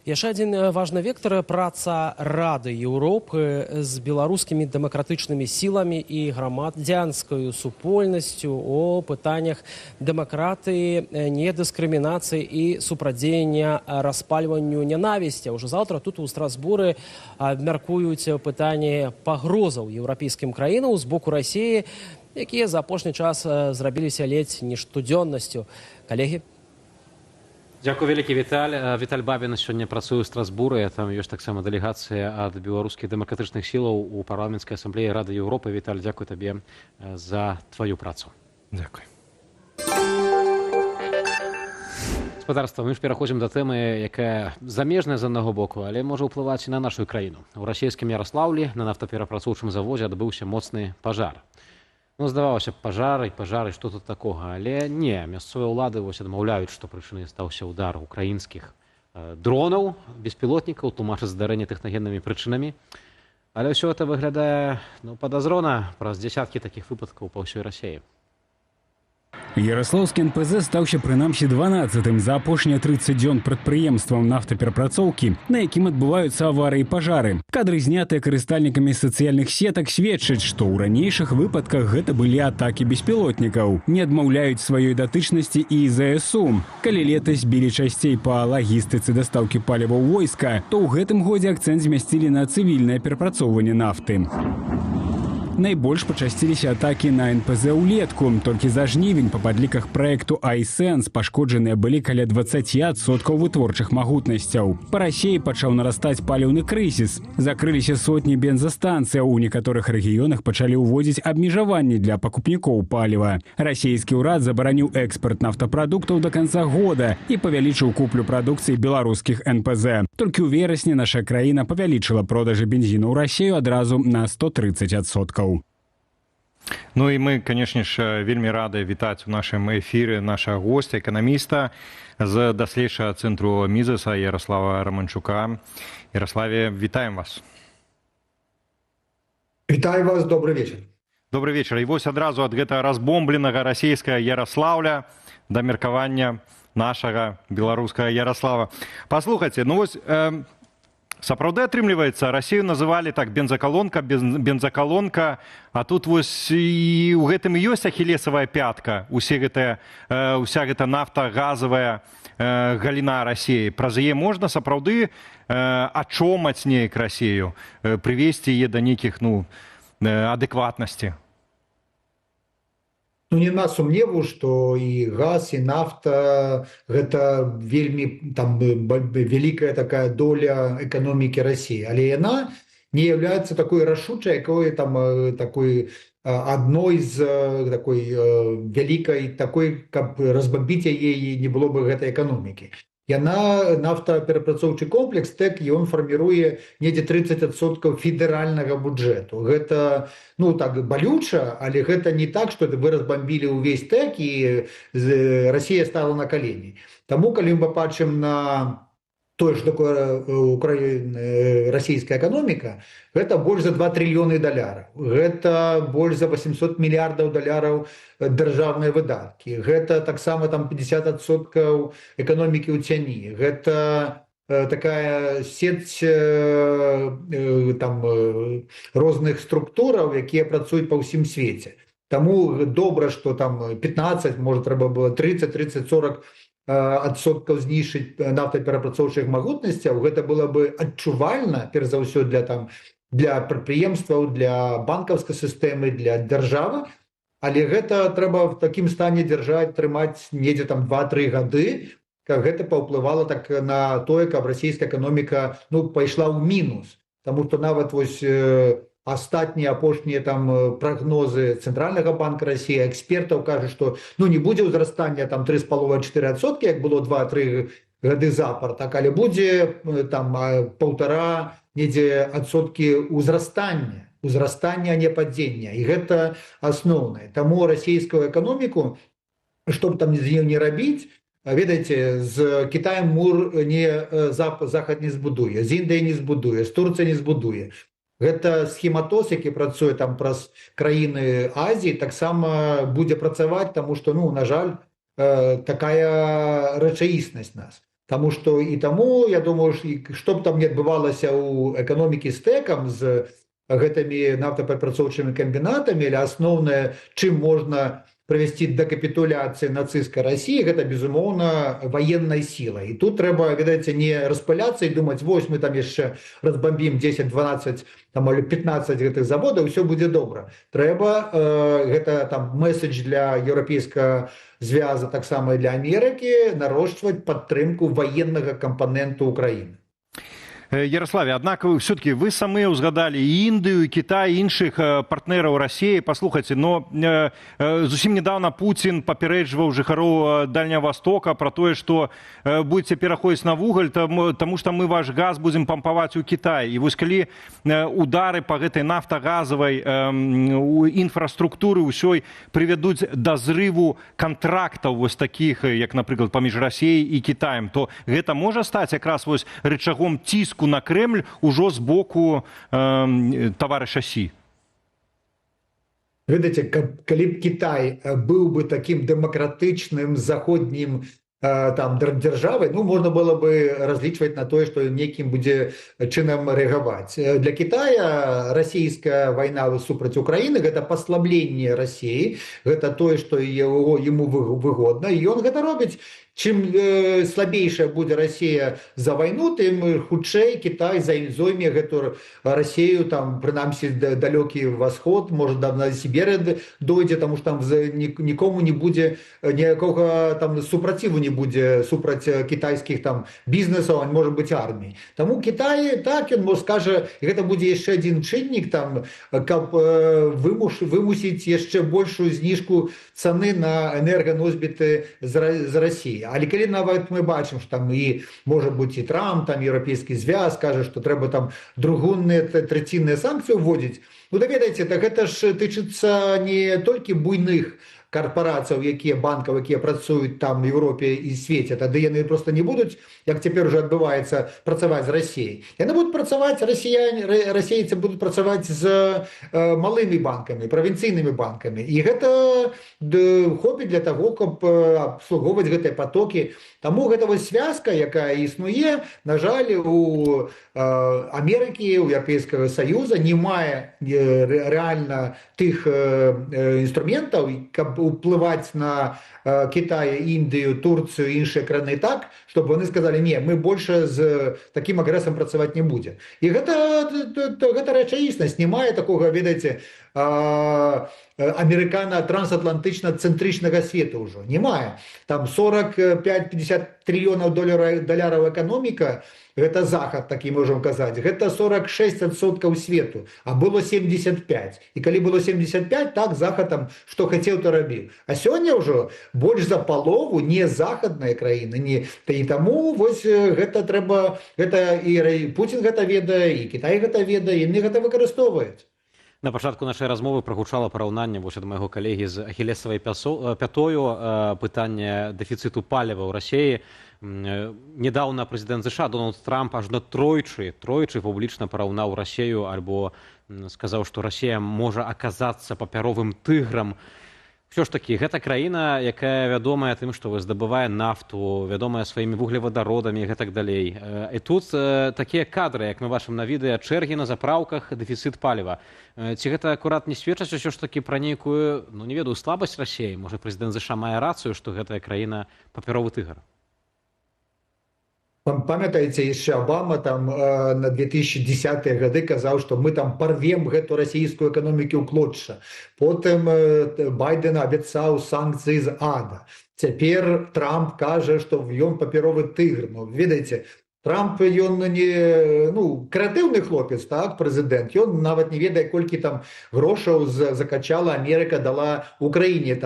Яшчэ адзін важны вектар — праца Рады Еўропы з беларускімі дэмакратычнымі сіламі і грамадзянскаю супольнасцю о пытаннях дэмакратыі, недыскрымінацыі і супрадзеяння распальванню нянавісці. Ўжо заўтра тут у Страсбуры абмяркуюць пытанні пагрозаў еўрапейскім краінам з боку Расіі, якія за апошні час зрабіліся ледзь не штодзённасцю. Калегі? Дзякуй вялікі, Віталь. Віталь Бабін сёння працуе ў Страсбуры. Там ёсць таксама дэлегацыя ад беларускіх дэмакратычных сілаў у парламенцкай асамблеі Рады Еўропы. Віталь, дзякуй табе за тваю працу. Дзякуй. Гаспадарства, мы ж пераходзім да тэмы, якая замежная з аднаго боку, але можа ўплываць і на нашу краіну. У расійскім Яраслаўлі на нафтаперапрацоўчым заводзе адбыўся моцны пажар. Ну, здавалася б, пажары, што тут такога, але не, мясцовыя ўлады вось адмаўляюць, што прычынай стаўся ўдар украінскіх дронаў, беспілотнікаў, тлумачаць здарэнне тэхнагеннымі прычынамі. Але ўсё гэта выглядае падазрона праз дзясяткі такіх выпадкаў па ўсёй Расіі. Ярослаўскі НПЗ стаўся прынамсі 12-м за апошнія 30 дзён прадпрыемствам нафтаперапрацоўкі, на якім адбываюцца аварыі і пажары. Кадры, знятыя карыстальнікамі сацыяльных сетак, сведчаць, што ў ранейшых выпадках гэта былі атакі беспілотнікаў. Не адмаўляюць сваёй датычнасці і ЗСУ. Калі летась білі часцей па лагістыцы дастаўкі паліва ў войска, то ў гэтым годзе акцэнт змясцілі на цывільнае перапрацоўванне нафты. Найбольш пачасціліся атакі на НПЗ ўлетку. Толькі за жнівень па падліках праекту iSense пашкоджаныя былі каля 20% вытворчых магутнасцяў. Па Расіі пачаў нарастаць паліўны крызіс. Закрыліся сотні бензастанцыяў, у некаторых рэгіёнах пачалі ўводзіць абмежаванні для пакупнікоў паліва. Расійскі ўрад забараніў экспарт нафтапрадуктаў да канца года і павялічыў куплю прадукцыі беларускіх НПЗ. Толькі ў верасні наша краіна павялічыла продажы бензіну ў Расію адразу на 130%. Ну і мы, канешне ж, вельмі рады вітаць у нашым эфіры нашага гостя, эканаміста з даследчага цэнтру Мізеса Ярослава Романчука. Ярославе, вітаем вас. Вітаю вас, добрый вечер. Добрый вечер. І вось адразу ад гэтага разбомбленага расійскага Ярослаўля да меркавання нашага беларускага Ярослава. Паслухайце, ну вось сапраўды атрымліваецца, Расію называлі так бензакалонка, а тут вось і ў гэтым ёсць ахілесавая пятка, уся гэта нафтагазавая галіна Расіі. Праз яе можна сапраўды ачомаць неяк Расію, прывесці яе да нейкіх адэкватнасці. Ну, няма сумневу, што і газ, і нафта гэта вельмі там вялікая такая доля эканомікі Расіі, але яна не являецца такой рашучай, якой там такой адной з такой вялікай такой, каб разбамбіць яе, не было бы гэтай эканомікі. Яна нафтаперапрацоўчы комплекс ТЭК, ён фарміруе недзе 30% федэральнага бюджэту. Гэта, ну, так балюча, але гэта не так, што вы разбамбілі ўвесь ТЭК і Расія стала на калені. Таму, калі мы пабачым на тое, што такое расійская эканоміка, гэта больш за 2 трыльёны даляраў. Гэта больш за 800 мільярдаў даляраў дзяржаўныя выдаткі. Гэта таксама там 50% эканомікі ў цяні. Гэта такая сеть там розных структураў, якія працуюць па ўсім свеце. Таму добра, што там 15, можа трэба было 30-40% знішыць нафтаперапрацоўчых магутнасцяў. Гэта было бы адчувальна, перш за ўсё, для прадпрыемстваў, для банкаўскай сістэмы, для дзяржавы, але гэта трэба в такім стане трымаць недзе там 2-3 гады, каб гэта паўплывала так на тое, каб расійская эканоміка пайшла ў мінус. Таму што нават вось апошнія там прагнозы Цэнтральнага банка Расіі, экспертаў кажуць, што не будзе ўзрастання там 3,5-4%, як было 2-3 гады запар, так, але будзе там 1,5 недзе адсоткі ўзрастання, а не падзення. І гэта асноўнае. Таму расійскую эканоміку, што б там не рабіць, ведаеце, з Кітаем Захад не збудуе, з Індыяй не збудуе, з Турцыяй не збудуе. Гэта схематоз, які працуе там праз краіны Азіі, таксама будзе працаваць, таму што, на жаль, такая рэчаіснасць нас. Таму што і таму, я думаю, што б там не адбывалася ў эканомікі з ТЭКам, з гэтымі нафтаперапрацоўчымі камбінатамі, але асноўнае, чым можна прывесці да капітуляцыі нацысцкай Расіі, гэта, безумоўна, ваенная сіла. І тут трэба, ведаеце, не распыляцца і думаць, вось мы там яшчэ разбамбім 10, 12, там, 15 гэтых заводаў, усё будзе добра. Трэба, гэта там месседж для еўрапейскага звяза, таксама і для Амерыкі, нарошчваць падтрымку ваеннага кампаненту Украіны. Ярославе, аднак все-таки вы самі узгадалі і Індыю, і Кітай, іншых партнераў Расіі. Паслухайце, но зусім недавно Путін папярэджваў жыхароў Дальняга Востока про тое, што будете пераходзіць на вугаль, таму што мы ваш газ будзем пампаваць у Кітай. І вось калі удары па гэтай нафтагазавай інфраструктуры ўсёй прывядуць да зрыву кантрактаў вось такіх, як, напрыклад, паміж Расіяй і Кітаем, то гэта можа стаць якраз вось рычагом ціску на Кремль ужо з боку таварыша Сі. Ведаеце, калі б Кітай быў бы такім дэмакратычным заходнім там дзяржавай, можна было бы разлічваць на тое, што нейкім будзе чынам рэагаваць. Для Кітая расійская вайна супраць Украіны гэта паслабленне Расіі, гэта тое, што яму выгодна, і ён гэта робіць Чым слабейшая будзе Расія за вайну, тым хутчэй Кітай зойме гэту Расію, там прынамсі далёкі восход, можа на Сібір дойдзе, таму што там нікому не будзе ніякога там супраціву не будзе супраць кітайскіх там бізнесаў, а можа быць армій. Таму Кітай так ён можа скажа, гэта будзе яшчэ адзін чыннік там, каб вымусіць яшчэ большую зніжку цаны на энерганосьбіты з Расіі. Але калі нават мы бачым, што там і можа быць і Трамп, там еўрапейскі звяз кажа, што трэба там другунныя трэцінныя санкцыі ўводзіць, ну даведаеце, так гэта ж тычыцца не толькі буйных корпорацыяў, якія банкаў, якія працуюць там в Еўропе і свеце, тады яны просто не будуць, як цяпер уже адбываецца, працаваць з Расіяй. Яны будуць працаваць, расейцы будуць працаваць з малымі банкамі, правінцыйнымі банкамі. І гэта хопіць для таго, каб абслугоўваць гэтыя потокі. Таму гэта вось звязка, якая існуе, на жаль, у Амерыкі, у Еўрапейскага Саюза не мае рэальна тых інструментаў, каб уплываць на Кітай, Індыю, Турцыю і іншыя краіны так, чтобы яны сказалі, не, мы больше з такім агрэсам працаваць не будзе. І гэта рэчаіснасць, не мае такога, ведаеце, амерыкана-трансатлантычна-цэнтрычнага свету ўжо. Не мае. Там 45-50 трыльёнаў даляраў эканоміка, гэта захад, такі можам казаць. Гэта 46% свету, а было 75. І калі было 75, так захад там што хацеў, то рабіў. А сёння ўжо больш за палову не захадныя краіны. І таму вось гэта трэба, гэта і Путін гэта ведае, і Кітай гэта ведае, і яны гэта выкарыстоўваюць. На пачатку нашай размовы прагучала параўнанне вось ад майго калегі з ахілесавай пятою пытанне дэфіцыту паліва ў Расіі. Недаўна прэзідэнт США Дональд Трамп ажно тройчы публічна параўнаў Расію альбо сказаў, што Расія можа аказацца папяровым тыграм. Ўсё ж такі, гэта краіна, якая вядомая тым, што здабывае нафту, вядомая сваімі вуглевадародамі і гэтак далей. І тут такія кадры, як мы бачым на відэа, чэргі на запраўках, дэфіцыт паліва. Ці гэта акурат не сведчыць ўсё ж такі пра нейкую, ну не ведаю, слабасць Расіі? Можа, прэзідэнт США мае рацыю, што гэтая краіна папяровы тыгр? Памятаеце, яшчэ Обама там на 2010-е гады казаў, што мы там парвем гэту расійскую эканоміку ў клочча. Потым Байден абяцаў санкцыі з ада. Цяпер Трамп кажа, што ён папяровы тыгр. Ну, ведаеце, Трамп, ён не, крэатыўны хлопец, так, прэзідэнт. Ён нават не ведае, колькі там грошаў закачала Амерыка, дала Украіне.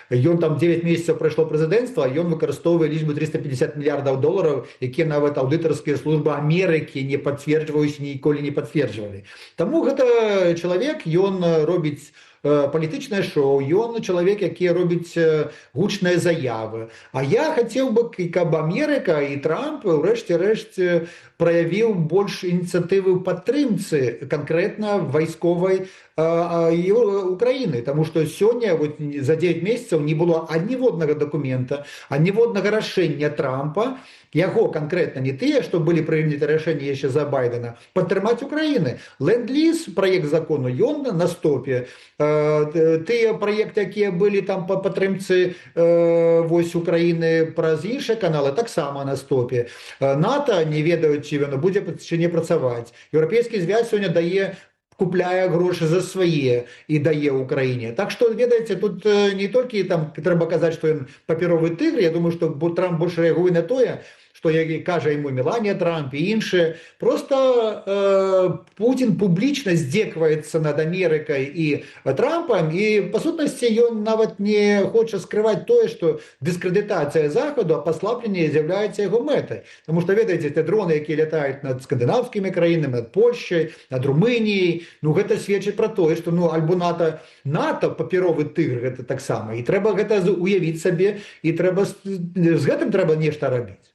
Ён там 9 месяцаў прайшло прэзідэнцтва, ён выкарыстоўвае лічбу 350 мільярдаў долараў, якія нават аўдытарскія службы Амерыкі не пацверджваюць, ніколі не пацверджвалі. Таму гэта чалавек, ён робіць палітычнае шоу, ён чалавек, які робіць гучныя заявы. А я хацеў бы, каб Амерыка і Трамп ўрэшце рэшт праявіў больш ініцыятывы ў падтрымцы канкрэтна вайсковай Украіны, таму што сёння за 9 месяцаў не было аніводнага дакумента, аніводнага рашэння Трампа, яго канкрэтна не тыя, што былі прыняты рашэнні яшчэ за Байдена, падтрымаць Украіны. Ленд-ліз, праект закону, ён на стопе. Тыя праекты, якія былі там па падтрымцы вось Украіны праз іншыя каналы, таксама на стопе. НАТО не ведаюць, ці яно будзе ці не працаваць. Еўрапейскі звяз сёння купляе грошы за свае і дае Украіне. Так што, ведаеце, тут не толькі там трэба казаць, што ён папяровы тыгр, я думаю, што Трамп больш рэагуе на тое, што кажа яму Меланія Трамп і іншыя. Просто Путін публічна здзекваецца над Амерыкай і Трампам, і, па сутнасці, ён нават не хоча скрываць тое, што дыскрэдытацыя Захаду, а паслабленне з'яўляецца яго мэтай. Таму што, ведаеце, те дроны, якія лятаюць над скандынаўскімі краінамі, над Польшчай, над Румыніяй, гэта сведчыць пра тое, што альбо НАТО папяровы тыгр, гэта таксама. І трэба гэта уявіць сабе, і з гэтым трэба нешта рабіць.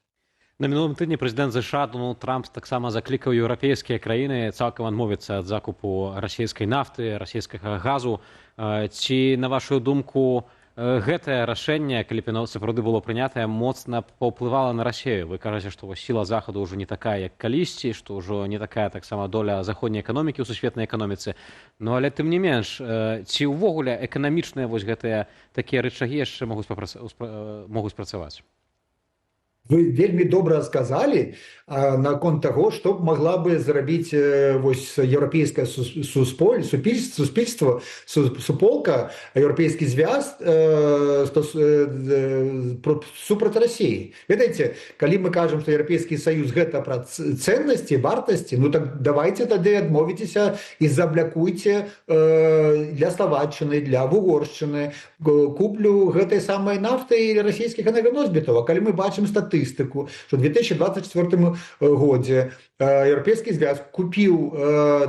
На мінулым тыдні прэзідэнт США Дональд Трамп таксама заклікаў еўрапейскія краіны цалкам адмовіцца ад закупу расійскай нафты, расійскага газу. Ці, на вашу думку, гэтае рашэнне, калі б яно сапраўды было прынятае, моцна паўплывала на Расію? Вы кажаце, што сіла Захаду ўжо не такая, як калісьці, што ўжо не такая таксама доля заходняй эканомікі ў сусветнай эканоміцы. Ну, але тым не менш, ці ўвогуле эканамічныя вось гэтыя такія рычагі яшчэ могуць спрацаваць? вы вельмі добра сказали наконт того, што б могла бы зрабіць вось еўрапейскае суспільство, суполка, еўрапейскі звяз супраць России. Ведаеце, калі мы кажам, што Еўрапейскі Саюз гэта пра ценнасці, вартасці, ну так давайте тады адмовіцеся і заблякуйце для Словаччыны, для Угоршчыны куплю гэтай самай нафты і расійскіх энерганосьбітаў. А калі мы бачым статыстыку, што ў 2024 годзе Еўрапейскі звяз купіў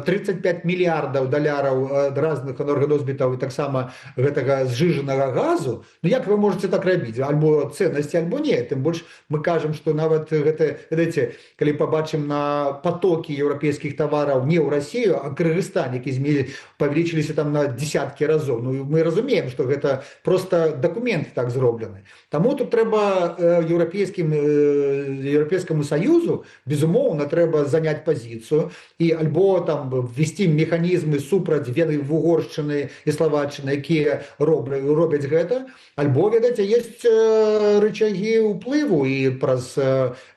35 мільярдаў даляраў разных энерганосьбітаў і таксама гэтага зжыжанага газу, ну як вы можете так рабіць? Альбо ценнасці, альбо не. Тым больш мы кажам, што нават гэта, ведаеце, калі пабачым на потокі еўрапейскіх тавараў не ў Расію, а Кыргызстан, які павялічыліся там на десяткі разоў. Ну мы разумеем, што гэта просто дакумент так зроблены. Таму тут трэба Еўрапейскаму Саюзу, безумоўна, трэба занять позицию и альбо там ввести механизмы супраць Угоршчыны і Словаччыны, якія робяць гэта, альбо, ведаеце, есть рычагі ўплыву і праз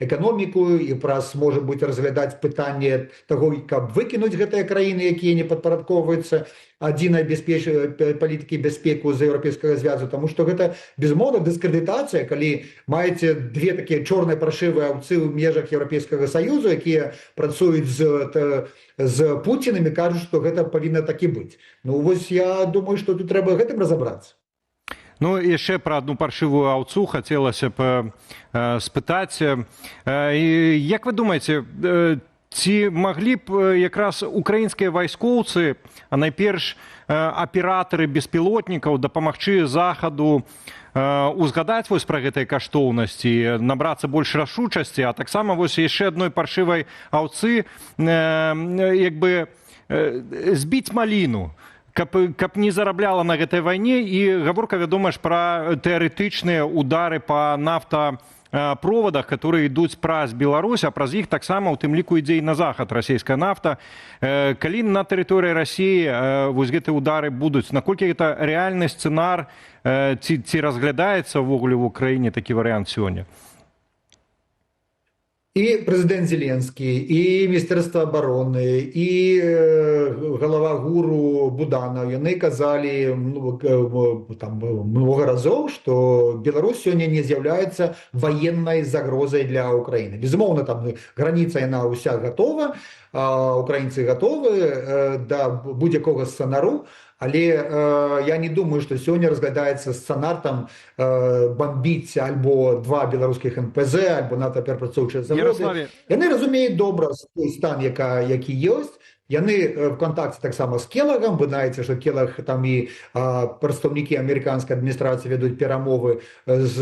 эканоміку, і праз, можа быць, разглядаць пытанне таго, каб выкінуць гэтыя краіны, якія не падпарадковваюцца адзінай палітыкі бяспеку з Еўрапейскага звязу, тому што гэта безумоўна дыскрэдытацыя, калі маеце две такія чорныя паршывыя аўцы ў межах Еўрапейскага Саюзу, якія працуюць з Пуцінам і кажуць, што гэта павінна так і быць. Ну вось я думаю, што тут трэба гэтым разабрацца. Ну, яшчэ пра адну паршывую аўцу хацелася б спытаць. Як вы думаеце, ці маглі б якраз украінскія вайскоўцы, а найперш аператары беспілотнікаў дапамагчы захаду узгадаць вось пра гэтай каштоўнасці, набрацца больш рашучасці, а таксама вось яшчэ адной паршывай аўцы як бы збіць маліну, каб не зарабляла на гэтай вайне. І гаворка, вядома ж, пра тэарэтычныя удары па нафтапроводах, которые ідуць праз Беларусь, а праз іх таксама у тым ліку ідзе і на захад расійская нафта. Калі на тэрыторыі Расіі вось гэтыя удары будуць, наколькі гэта рэальны сцэнар, ці разглядаецца ўвогуле ў Украіне такі варыянт сёння? І прэзідэнт Зеленскі, і Міністэрства абароны, і галава ГУРу Буданов, яны казалі много разоў, што Беларусь сёння не з'яўляецца ваеннай загрозай для Украіны. Безумоўна, там граніца яна ўся гатова, украінцы гатовы да будь-якога сцэнару, але я не думаю, што сёння разглядаецца сцэнар там бомбіць альбо два беларускіх НПЗ, альбо нафтаперапрацоўчыя заводы. Яны разумеюць добра той стан, які ёсць. Яны в контакце таксама з Келагам. Вы знаеце, што Келаг там і прадстаўнікі амерыканскай адміністрацыі вядуць перамовы з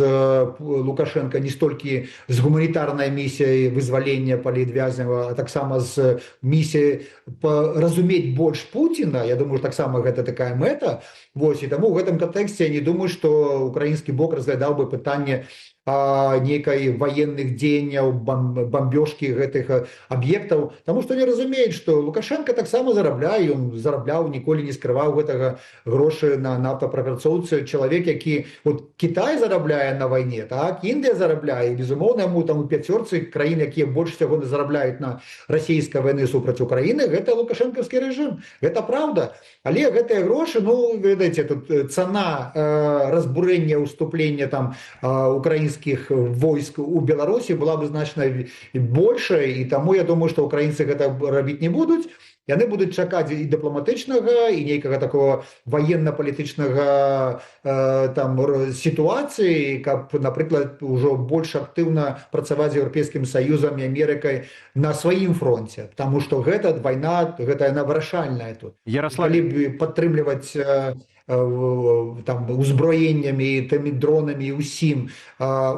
Лукашенко не столькі з гуманітарнай місіяй вызвалення палітвязняў, а таксама з місіяй разумець больш Пуціна. Я думаю, таксама гэта такая мэта. Вось, і таму ў гэтым кантэксце я не думаю, што украінскі бок разглядаў бы пытанне нейкай военных дзеянняў, бомбёжкі гэтых аб'ектаў, таму што не разумеюць, што Лукашенко таксама зарабляе, ён зарабляў, ніколі не скрываў гэтага грошы на нафтапрапрацоўцы. Чалавек, які вот Кітай зарабляе на вайне, так, Індыя зарабляе, і безумоўна яму там у пяцёрцы краін, якія больш всяго зарабляюць на расійскай вайны супраць Украіны, гэта лукашэнкаўскі рэжым. Гэта праўда. Але гэтыя грошы, ну, ведаеце, тут цана разбурэння, уступлення там украінскіх войск у Беларусі была бы значна большая, і таму я думаю, што украінцы гэта рабіць не будуць. Яны будуць чакаць і дыпламатычнага, і нейкага такого военно-палітычнага там сітуацыі, каб, напрыклад, ужо больш актыўна працаваць з Еўрапейскім Саюзам і Амерыкай на сваім фронце, таму што гэта вайна, гэта яна вырашальная тут. Калі падтрымліваць там узброеннямі, тымі дронамі і ўсім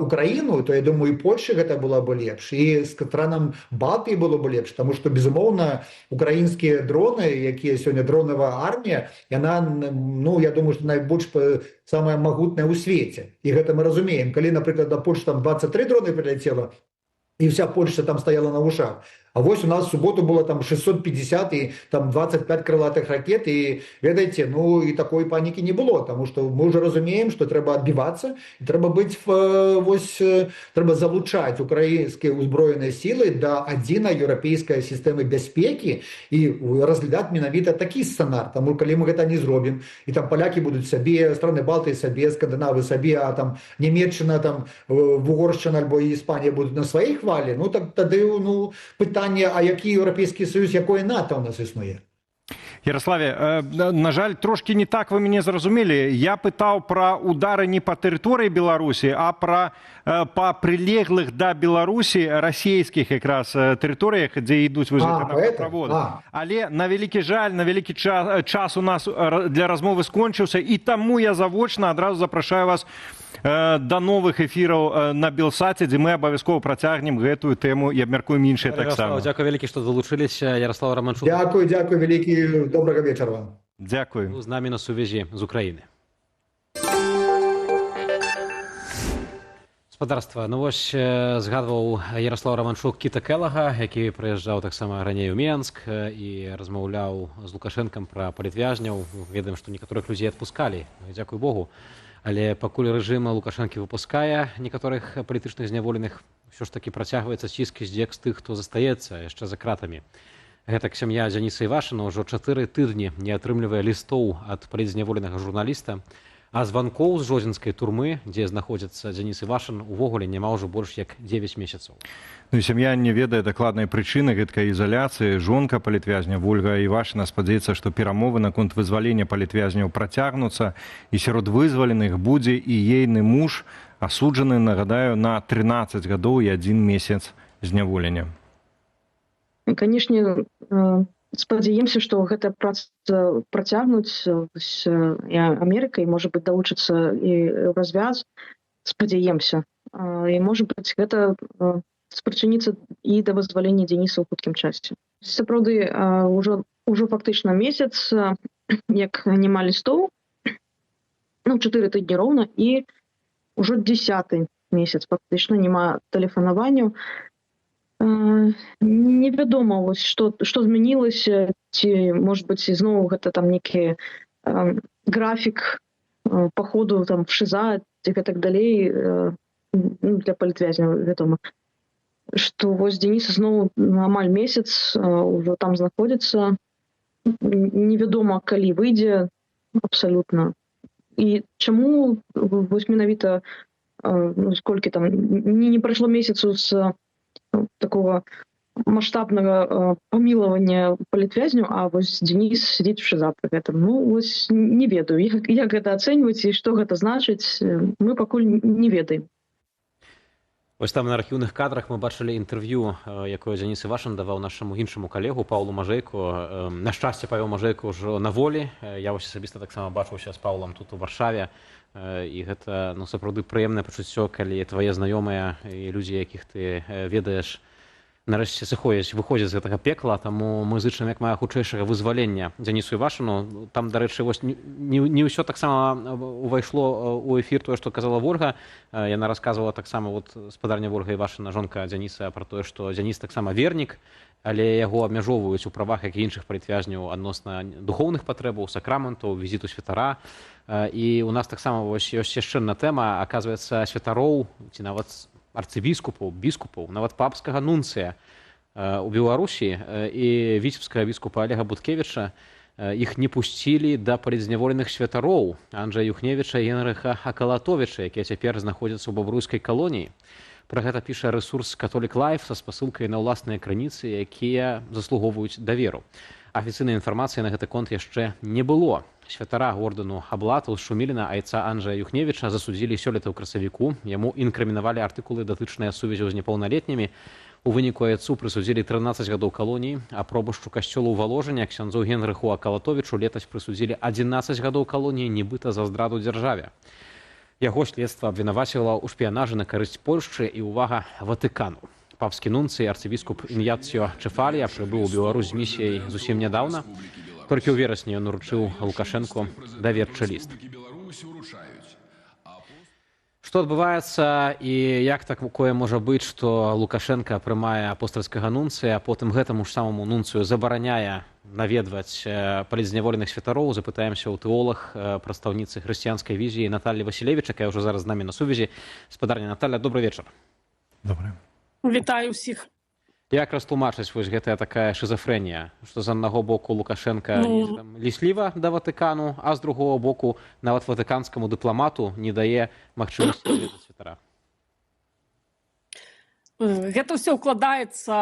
Украіну, то я думаю, і Польшчы гэта было бы лепш, і з странам Балтыі было бы лепш, таму што безумоўна украінскія дроны, якія сёння дронавая армія, яна, ну, я думаю, што найбольш самая магутная ў свеце. І гэта мы разумеем. Калі, напрыклад, да Польшчы там 23 дроны прыляцела, і вся Польшча там стаяла на вушах, А вось у нас в суботу было там 650 и там 25 крылатых ракет, и, ведаете, ну и такой паники не было, потому что мы уже разумеем, что треба отбиваться, и треба быть треба залучать украинские узброенные силы до одной европейской системы безпеки и разглядать менавіта такі сценар, тому коли мы это не зробим, и там поляки будут себе, страны Балтии себе, скандинавы себе, а там Німеччина, там Угорщина альбо Іспанія будуть на своїй хвалі, ну так тоді, ну, питання, а який Європейський Союз, якої НАТО у нас існує? Ярославе, на жаль, трошки не так вы мяне зразумелі. Я пытаў пра удары не па тэрыторыі Беларусі, а пра па прылеглых да Беларусі расійскіх якраз тэрыторыях, дзе ідуць нафтаправоды. Але на вялікі жаль, на вялікі час у нас для размовы скончыўся, і таму я завочна адразу запрашаю вас да новых эфіраў на Белсаце, дзе мы абавязкова працягнем гэтую тэму і абмяркуем іншыя таксама. Дзякуй вялікі, што далучыліся. Ярослав Романчук. Дзякуй вялікі. Добрага вечара вам. Дзякуй. З намі на сувязі з Украіны. Спадарства, ну вось згадваў Ярослав Романчук Кіта Келага, які прыязджаў таксама раней у Менск і размаўляў з Лукашэнкам пра палітвязняў. Ведаем, што некаторых людзей адпускалі, дзякуй Богу. Але пакуль рэжым Лукашэнкі выпускае некаторых палітычных зняволеных, ўсё ж такі працягваецца ціск і здзек з тых, хто застаецца яшчэ за кратамі. Гэтак сям'я Дзяніса Івашына ўжо 4 тыдні не атрымлівае лістоў ад палітзняволенага журналіста, а званкоў з жодзінскай турмы, дзе знаходзіцца Дзяніс Івашын, увогуле няма ўжо больш як 9 месяцаў. Ну і сям'я не ведае дакладнай прычыны гэткай ізаляцыі. Жонка палітвязня Вольга Івашына спадзяецца, што перамовы наконт вызвалення палітвязняў працягнуцца, і сярод вызваленых будзе і ейны муж, асуджаны, нагадаю, на 13 гадоў і 1 месяц зняволення. Канешне, спадзяемся, што гэта праца працягнуць і Амерыкай, можа быць, далучыцца і развяз, спадзяемся. І, можа быць, гэта спрычыніцца і да вызвалення Дзяніса ў хуткім часе. Сапраўды, ўжо фактычна месяц, як няма лістоў, 4 тыдні роўна, і ўжо 10-й месяц фактычна няма тэлефанаванняў. Невядома, што змянілася, ці, можа быць, зноў гэта там нейкі графік паходу там в ШИЗА, ці гэтак далей, для палітвязняў, вядома. Што вось Дзяніс зноў амаль месяц ўжо там знаходзіцца. Невядома, калі выйдзе абсалютна. І чаму вось менавіта сколькі там не прайшло месяцу з такого масштабнага памілавання палітвязняў, а вось Дзяніс сидзіць в ШИЗА пры гэтым. Ну, вось не ведаю, як гэта ацэньваць і што гэта значыць, мы пакуль не ведаем. Вось там на архіўных кадрах мы бачылі інтэрв'ю, якое Дзяніс Івашын даваў нашаму іншаму калегу Паўлу Мажэйку. На шчасце, Павел Мажэйка ўжо на волі. Я вось асабіста таксама бачыўся з Паўлам тут у Варшаве. І гэта, сапраўды прыемнае пачуццё, калі твае знаёмыя і людзі, якіх ты ведаеш, нарэшце выходзяць з гэтага пекла, таму мы зычым як мае хутчэйшага вызвалення Дзянісу Івашыну. Там, дарэчы, не ўсё таксама увайшло ў эфір тое, што казала Вольга. Яна расказвала таксама спадарня Вольга Івашына, жонка Дзяніса, пра тое, што Дзяніс таксама вернік, але яго абмяжоўваюць у правах, як і іншых палітвязняў адносна духоўных патрэбаў, сакраментаў, візіту святара. І у нас таксама ёсць яшчэ адна тэма, аказваецца, святароў ці нават арцыбіскупаў, біскупаў, нават папскага нунцыя у Беларусі і віцебскага біскупа Олега Буткевіча, іх не пусцілі да палітзняволеных святароў Анджэя Юхневіча і Генрыха Акалатовіча, якія цяпер знаходзяцца ў бабруйскай калоніі. Пра гэта піша рэсурс Catholic Life са спасылкай на ўласныя крыніцы, якія заслугоўваюць даверу. Афіцыйнай інфармацыі на гэты конт яшчэ не было. Святара ордэну Аблату з Шуміліна айца Анджэя Юхневіча засудзілі сёлета ў красавіку. Яму інкрымінавалі артыкулы, датычныя сувязяў з непаўналетнімі. У выніку айцу прысудзілі 13 гадоў калоніі, а пробушчу касцёлу ў Валожыне ксяндзу Генрыху Акалатовічу летась прысудзілі 11 гадоў калоніі, нібыта за здраду дзяржаве. Яго следства абвінаваціла ў шпіянажы на карысць Польшчы і, увага, Ватыкану. Папскі нунцый арцыбіскуп Іньяціо Чефалія прыбыў у Беларусь з місіяй зусім нядаўна. Толькі ў верасні ён уручыў Лукашэнку даверчы ліст. Што адбываецца і як такое можа быць, што Лукашенко прымае апостальскага нунцыя, а потым гэтаму ж самому нунцыю забараняе наведваць палітзняволеных святароў? Запытаемся ў тэолог, прадстаўніцы хрысціянскай візіі Наталлі Васілевіч, якая ўжо зараз з намі на сувязі. Спадарня Наталля, добрый вечар. Добрый. Вітаю ўсіх. Як растлумачыць вось гэтая такая шизофрэнія, што з аднаго боку Лукашенко лісліва да Ватыкану, а з другого боку нават ватыканскаму дыпламату не дае магчымасці наведаць святара? Гэта ўсё ўкладаецца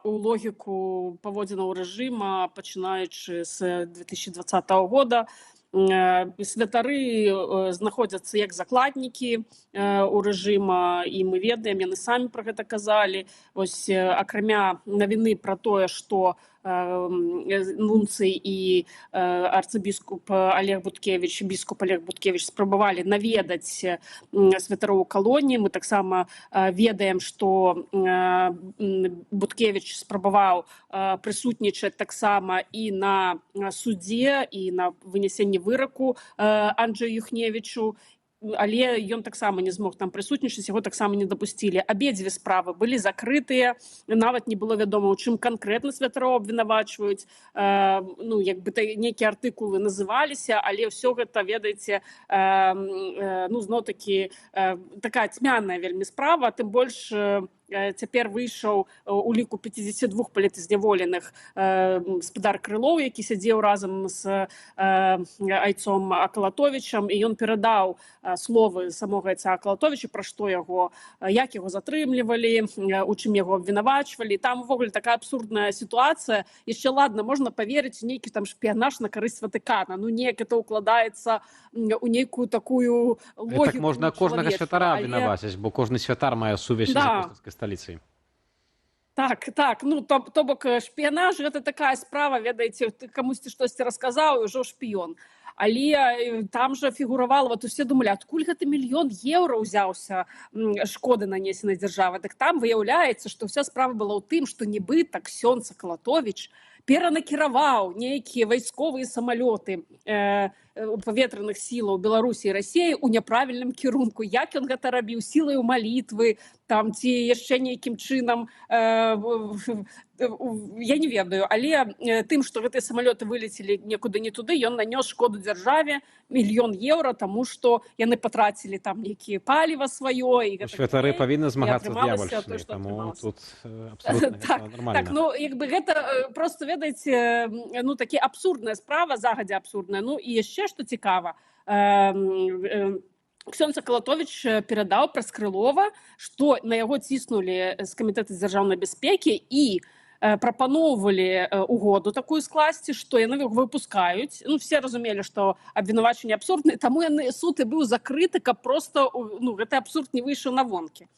ў логіку паводзінаў рэжыма, пачынаючы з 2020 года. Святары знаходзяцца як закладнікі у рэжыма, і мы ведаем, яны самі пра гэта казалі. Вось акрамя навіны пра тое, што нунцый і арцыбіскуп Олег Буткевич, біскуп Олег Буткевич спрабавалі наведаць святароў калоніі. Мы таксама ведаем, што Буткевич спрабаваў прысутнічаць таксама і на судзе, і на вынясенні выраку Анджэю Юхневічу, але ён таксама не змог там прысутнічаць, яго таксама не дапусцілі. Абедзве справы былі закрытыя, нават не было вядома, у чым канкрэтна святароў абвінавачваюць. Ну, як бы нейкія артыкулы называліся, але ўсё гэта, ведаеце, ну, зноў-такі такая цьмяная вельмі справа, тым больш цяпер выйшаў у ліку 52 палітзняволеных спадар Крылоў, які сядзеў разам з айцом Акалатовічам, і ён перадаў словы самога айца Акалатовіча, пра што яго, як яго затрымлівалі, у чым яго абвінавачвалі. Там увогуле такая абсурдная сітуацыя. Яшчэ ладна, можна паверыць у нейкі там шпіянаж на карысць Ватыкана. Ну, неяк это ўкладаецца у нейкую такую логіку. Так можна кожнага святара абвінаваціць, бо кожны святар мае сувязь з апостальскай сталіцай. Так, ну, то бок шпіянаж, гэта такая справа, ведаеце, ты камусьці штосьці расказаў, і ўжо шпіён. Але там жа фігуравала, вот усе думалі, адкуль гэта мільён еўра ўзяўся шкоды нанесенай дзяржавы. Так там выяўляецца, што ўся справа была ў тым, што нібыта ксёндз Акалатовіч перанакіраваў нейкія вайсковыя самалёты паветраных сілаў Беларусі і Расіі ў няправільным кірунку. Як ён гэта рабіў? Сілаю малітвы, там, ці яшчэ нейкім чынам, я не ведаю, але тым, што гэтыя самалёты вылецелі некуды не туды, ён нанёс шкоду дзяржаве мільён еўра, таму што яны патрацілі там нейкія паліва сваё. Святары павінны змагацца з д'явольшчынай, таму тут абсалютна нармальна. Так, ну, як бы гэта проста, ведаеце, ну, такі абсурдная справа, загадзя абсурдная. Ну, і яшчэ, што цікава, ксёндз Акалатовіч перадаў праз Крылова, што на яго ціснулі з камітэта дзяржаўнай бяспекі і прапаноўвалі угоду такую скласці, што яны яго выпускаюць. Ну, все разумелі, што абвінавачванне абсурднае, таму суд і быў закрыты, каб проста, ну, гэты абсурд не выйшаў на вонкі.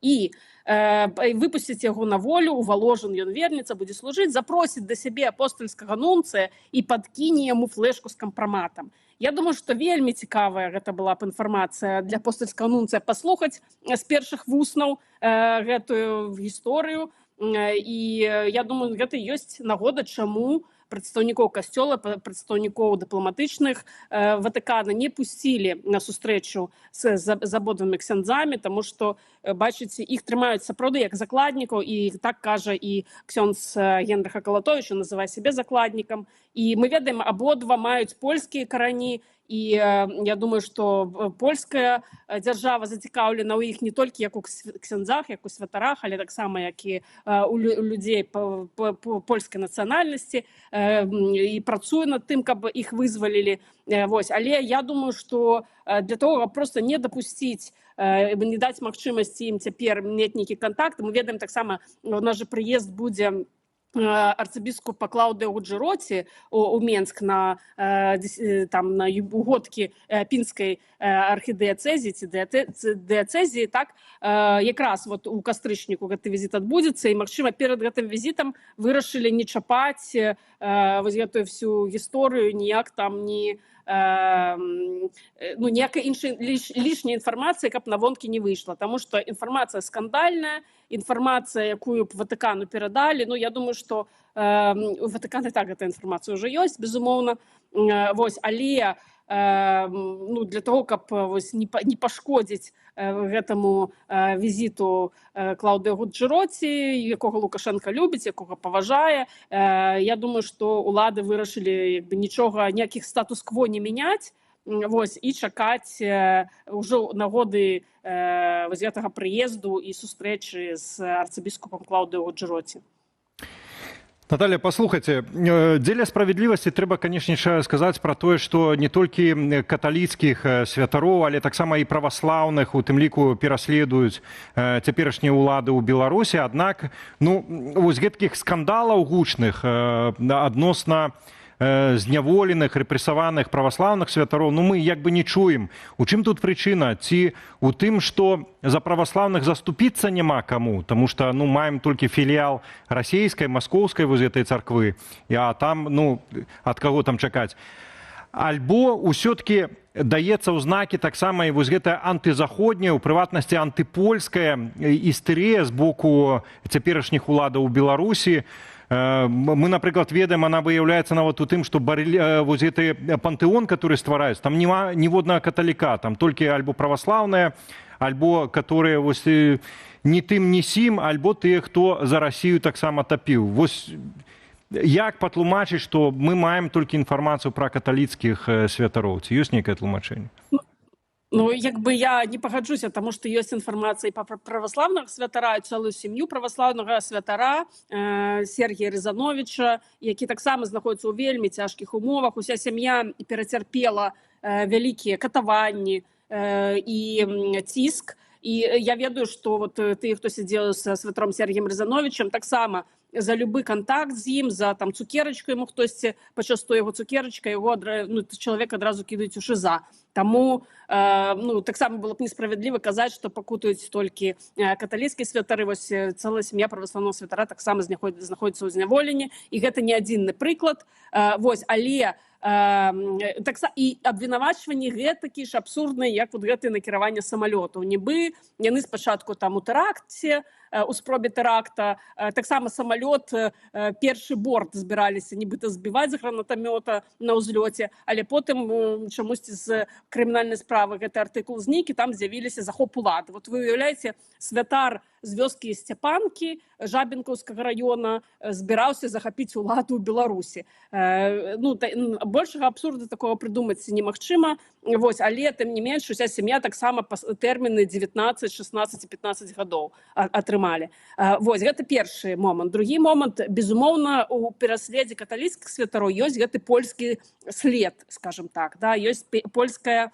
І выпусціць яго на волю, у Воложын ён вернецца, будзе служыць, запросіць да сябе апостальскага нунцыя і падкіне яму флешку з кампраматам. Я думаю, што вельмі цікавая гэта была б інфармацыя для апостальскага нунцыя паслухаць з першых вуснаў гэтую гісторыю. І я думаю, гэта ёсць нагода, чаму прадстаўнікоў касцёла, прадстаўнікоў дыпламатычных Ватыкана не пусцілі на сустрэчу з абодвымі ксяндзамі, таму што, бачыце, іх трымаюць сапраўды як закладнікаў, і так кажа і ксёндз Генрых Акалатовіч, ён называе сябе закладнікам. І мы ведаем, абодва маюць польскія карані, і я думаю, што польская дзяржава зацікаўлена ў іх не толькі як у ксяндзах, як у святарах, але таксама як і у людзей польскай нацыянальнасці, і працуе над тым, каб іх вызвалілі. Але я думаю, што для того, каб проста не дапусціць, не даць магчымасці ім цяпер мець нейкі кантакт. Мы ведаем таксама, у нас же прыезд будзе арцыбіскупа Клаўдыя Гуджэроці у Менск на угодкі пінскай архідыяцэзіі ці дыяцэзіі, так, якраз вот у кастрычніку гэты візіт адбудзецца, і, магчыма, перад гэтым візітам вырашылі не чапаць вось гэтую всю гісторыю, ніяк там не ніякай іншай лішняй інфармацыі, каб на вонкі не выйшла, таму што інфармацыя скандальная, інфармацыя, якую б Ватыкану перадалі. Ну, я думаю, што у Ватыкана так гэта інфармацыя ўжо ёсць, безумоўна. Але ну, для того, каб не пашкодзіць гэтаму візіту Клаўдыі Гуджэроці, якога Лукашенко любіць, якога паважае. Я думаю, што ўлады вырашылі нічога, ніякіх статус-кво не мяняць, і чакаць ўжо нагоды гэтага прыезду і сустрэчы з арцыбіскупам Клаўдыі Гуджэроці. Наталья, послухайте, дзеля справядлівасці трэба, канешне, сказаць пра тое, што не толькі каталіцкіх святароў, але таксама і праваслаўных, у тым ліку пераследуюць цяперашнія ўлады ў Беларусі. Аднак, вось гэткіх скандалаў гучных адносна зняволеных, рэпрэсаваных праваслаўных святароў, мы як бы не чуем. У чым тут прычына? Ці у тым, што за праваслаўных заступіцца няма каму, таму што маем толькі філіял расійскай, маскоўскай вось гэтай царквы, а там, ад каго там чакаць? Альбо ўсё-ткі даецца ў знакі таксама і вось гэтая антызаходняя, у прыватнасці антыпольская істэрыя з боку цяперашніх уладаў у Беларусі. Мы, напрыклад, ведаем, она выяўляецца нават у тым, што вось гэты пантэон, который ствараюць, там няма ніводнага каталіка, там толькі альбо праваслаўныя, альбо которые вось ні тым, ні сім, альбо тыя, хто за Расію таксама тапіў. Вось як патлумачыць, што мы маем толькі інфармацыю пра каталіцкіх святароў? Ці ёсць нейкае тлумачэнне? Я не пагаджуся, таму што ёсць інфармацыя па праваслаўнага святара, цэлую сям'ю праваслаўнага святара Сергія Рызановіча, які таксама знаходіцца ў вельмі цяжкіх умовах. Уся сям'я перацярпела вялікія катаванні і ціск. І я ведаю, што тыя, хто сядзеў са святаром Сергіем Рызановічам, таксама за любы контакт з ім, за цукерачку яму хтосьці пачастуе яго цукерачка, чалавек адразу кідаюць у ШИЗА. Таму таксама было б несправядліва казаць, што пакутаюць толькі каталіцкія святары. Вось цэлая сям'я праваслаўнага святара таксама знаходзіцца ў зняволенні, і гэта не адзінны прыклад. Але і абвінавачванні гэтакі ж абсурдныя, як гэтае накіраванне самалётаў. Нібы яны спачатку там у тэракце, у спробе тэракта, таксама самалёт, першы борт збіраліся нібыта збіваць з гранатамёта на ўзлёце, але потым чамусьці з крымінальнай справы гэты артыкул знік, і там з'явіліся захоп улады. Вы уяўляеце, святар з вёскі Сцяпанкі Жабінкаўскага раёна збіраўся захапіць уладу ў Беларусі. Большага абсурда такого прыдумаць немагчыма, але тым не менш уся сям'я таксама тэрміны 19, 16 і 15 гадоў атрымалі. Гэта першы момант. Другі момант, безумоўна, у пераследзе каталіцкіх святароў ёсць гэты польскі след, скажем так, ёсць польская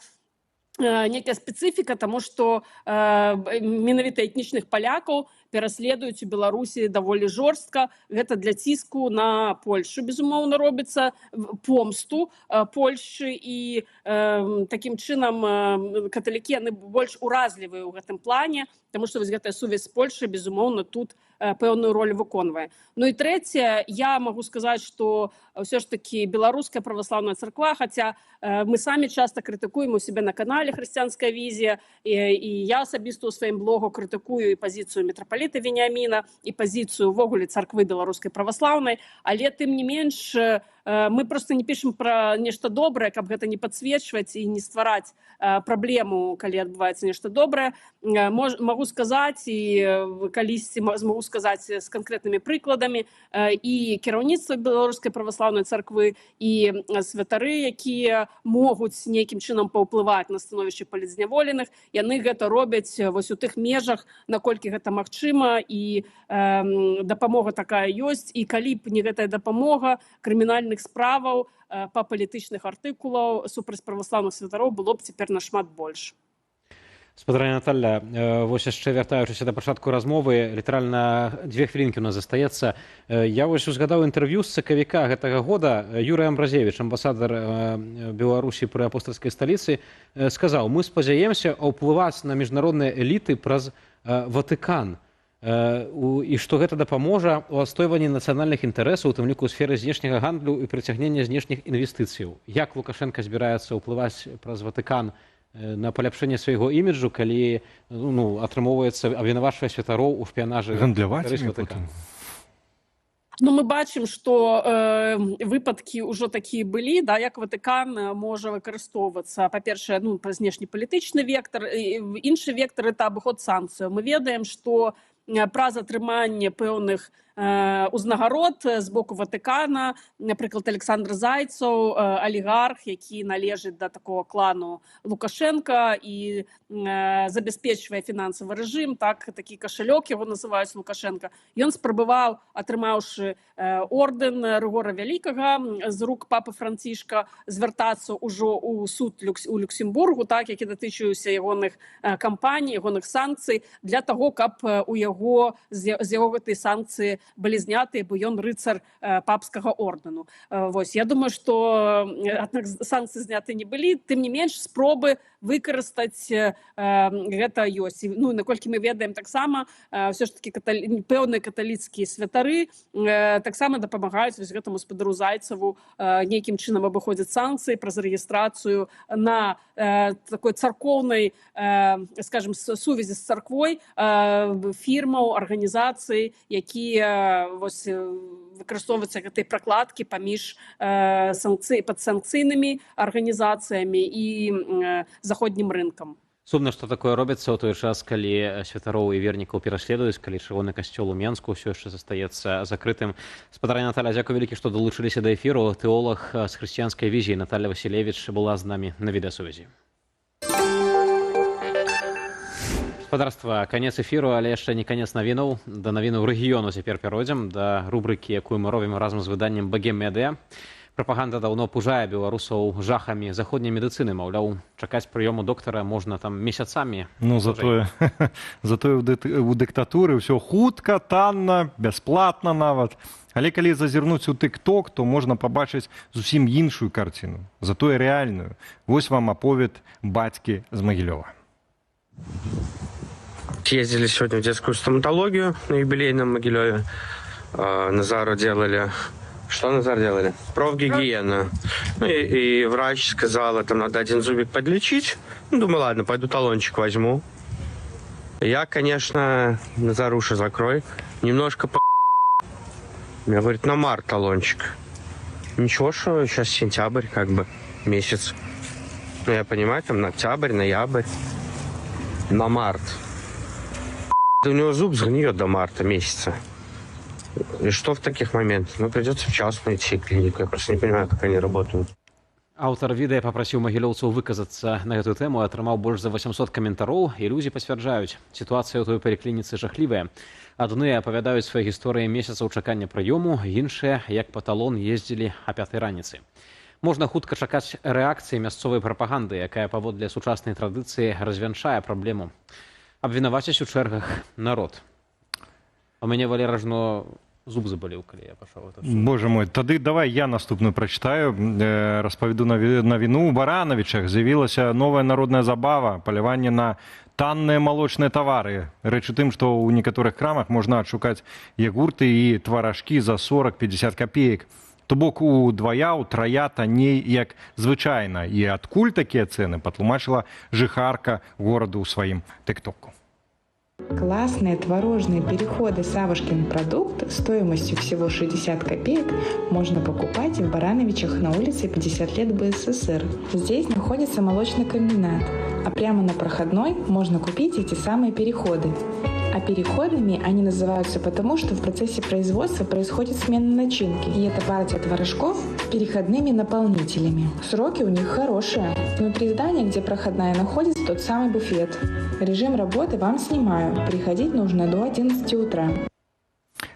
некая спецыфіка, таму што менавіта этнічных палякаў пераследуюць у Беларусі даволі жорстка. Гэта для ціску на Польшу, безумоўна, робіцца, помсту Польшчы, і такім чынам каталікі яны больш уразлівыя ў гэтым плане, таму што гэтая сувязь з Польшай, безумоўна, тут пэўную ролю выконвае. І трэцяе, я магу сказаць, што ўсё ж такі беларуская праваслаўная царква, хаця мы самі часта крытыкуем у себе на канале «Хрысціянская візія», і я асабіста ў сваім блогу крытыкую і пазіцыю мітрапаліта Веніаміна, і пазіцыю ўвогуле царквы беларускай праваслаўнай, але тым не менш мы просто не пішам пра нешта добрае, каб гэта не падсвечваць і не ствараць праблему, калі адбываецца нешта добрае. Магу сказаць, і калісьці змагу сказаць з канкрэтнымі прыкладамі, і кіраўніцтва беларускай праваслаўнай царквы, і святары, якія могуць нейкім чынам паўплываць на становішча палітзняволеных, яны гэта робяць вось у тых межах, наколькі гэта магчыма, і дапамога такая ёсць. І калі б не гэтая дапамога, крымінальных справаў па палітычных артыкулаў супраць праваслаўных святароў было б цяпер нашмат больш. Спадарня Наталья, вось яшчэ вяртаючыся да пачатку размовы, літаральна 2 хвілінкі у нас застаецца. Я вось узгадаў інтэрв'ю з сакавіка гэтага года. Юрый Амбразевіч, амбасадар Беларусі пры апостальскай сталіцы, сказаў: мы спадзяемся ўплываць на міжнародныя эліты праз Ватыкан, і што гэта дапаможа ў адстойванні нацыянальных інтарэсаў, у тым ліку ў сферы знешняга гандлю і прыцягнення знешніх інвестыцыяў. Як Лукашенко збіраецца ўплываць праз Ватыкан на паляпшэнне свайго іміджу, калі атрымоўваецца абвінавачвае святароў у шпіянажы? Гандляваць імі потым? Ну, мы бачым, што выпадкі ўжо такія былі, да, як Ватыкан можа выкарыстоўвацца, па-першае, ну, праз знешнепалітычны вектар, іншы вектар – это абыход санкцыяў. Мы ведаем, што праз атрыманне пэўных узнагарод з боку Ватыкана, напрыклад, Александр Зайцаў, алігарх, які належыць да такого клану Лукашенка і забяспечвае фінансавы рэжым, такі кашалёк яго называюць Лукашенка. Ён спрабаваў, атрымаўшы ордэн Рыгора Вялікага з рук папы Францішка, звяртацца ўжо ў суд у Люксембургу, які датычыўся ягоных кампаній, ягоных санкцый, для таго, каб у яго з яго гэтай санкцыі былі знятыя, бо ён рыцар папскага ордэну. Вось, я думаю, што аднак санкцыі зняты не былі, тым не менш спробы выкарыстаць гэта ёсць. Ну, наколькі мы ведаем таксама, ўсё ж такі пэўныя каталіцкія святары таксама дапамагаюць вось гэтаму спадару Зайцаву нейкім чынам абыходзяць санкцыі праз рэгістрацыю на такой царкоўнай, скажем, сувязі з царквой фірмаў, арганізацый, якія выкарыстоўваюцца гэтай пракладкі паміж падсанкцыйнымі арганізацыямі і заходнім рынкам. Сумна, што такое робіцца ў той час, калі святароў і вернікаў пераследуюць, калі чырвоны касцёл у Менску ўсё яшчэ застаецца закрытым. Спадарня Наталья, дзякуй вялікі, што далучыліся да эфіру. Тэолаг з хрысціянскай візіі Наталья Васілевіч была з намі на відэасувязі. Спадарства, канец эфіру, але яшчэ не канец навінаў. Да навінаў рэгіёну цяпер перайдзем, да рубрыкі, якую мы робім разам з выданнем БГ Медыа. Прапаганда даўно пужае беларусаў жахамі заходняй медыцыны. Маўляў, чакаць прыёму доктара можна там месяцамі. Ну, затое у дыктатуры ўсё хутка, танна, бясплатна нават. Але калі зазірнуць у TikTok, то можна пабачыць зусім іншую карціну, затое рэальную. Вось вам аповед бацькі з Магілёва. Ездили сегодня в детскую стоматологию на юбилейном Могилеве. Назару делали... Что Назар делали? Профгигиену. Ну, и врач сказал, там надо один зубик подлечить. Ну, думаю, ладно, пойду талончик возьму. Я, конечно, Назаруша, закрой. Немножко Мне говорит, на март талончик. Ничего, что сейчас сентябрь, как бы, месяц. Ну, я понимаю, там октябрь, ноябрь. На март. У него зуб сгниет до марта месяца. И что в таких моментах? Ну, придется в частную идти клинику. Я просто не понимаю, как они работают. Аўтар відэа папрасіў магілёўцаў выказацца на гэтую тэму і атрымаў больш за 800 каментароў, і людзі пацвярджаюць. Сітуацыя ў той паліклініцы жахлівая. Адны апавядаюць свае гісторыі месяцаў чакання прыёму, іншыя, як па талон, ездзілі а 5 раніцы. Можна хутка чакаць рэакцыі мясцовай прапаганды, якая паводле сучаснай традыцыі развянчае праблему. Абвінаваціць у чэргах народ. У мяне, Валера, жно зуб забалеў, калі я пашоў. Боже мой, тады давай я наступную прачытаю, распавяду навіну. У Баранавічах з'явілася новая народная забава, паляванне на танныя малочныя тавары. Рэч у тым, што ў некаторых крамах можна адшукаць ягурты і тваражкі за 40-50 копеек. То бок удвая, утрая танней, як звычайна. І адкуль такія цэны, патлумачыла жыхарка гораду ў сваім тыктоку. Классные творожные переходы «Савушкин продукт» стоимостью всего 60 копеек можно покупать в Барановичах на улице 50 лет БССР. Здесь находится молочный комбинат, а прямо на проходной можно купить эти самые переходы. А переходными они называются потому, что в процессе производства происходит смена начинки. И эта партия творожков переходными наполнителями. Сроки у них хорошие. Внутри здания, где проходная, находится тот самый буфет. Режим работы вам снимаю. Приходить нужно до 11 утра.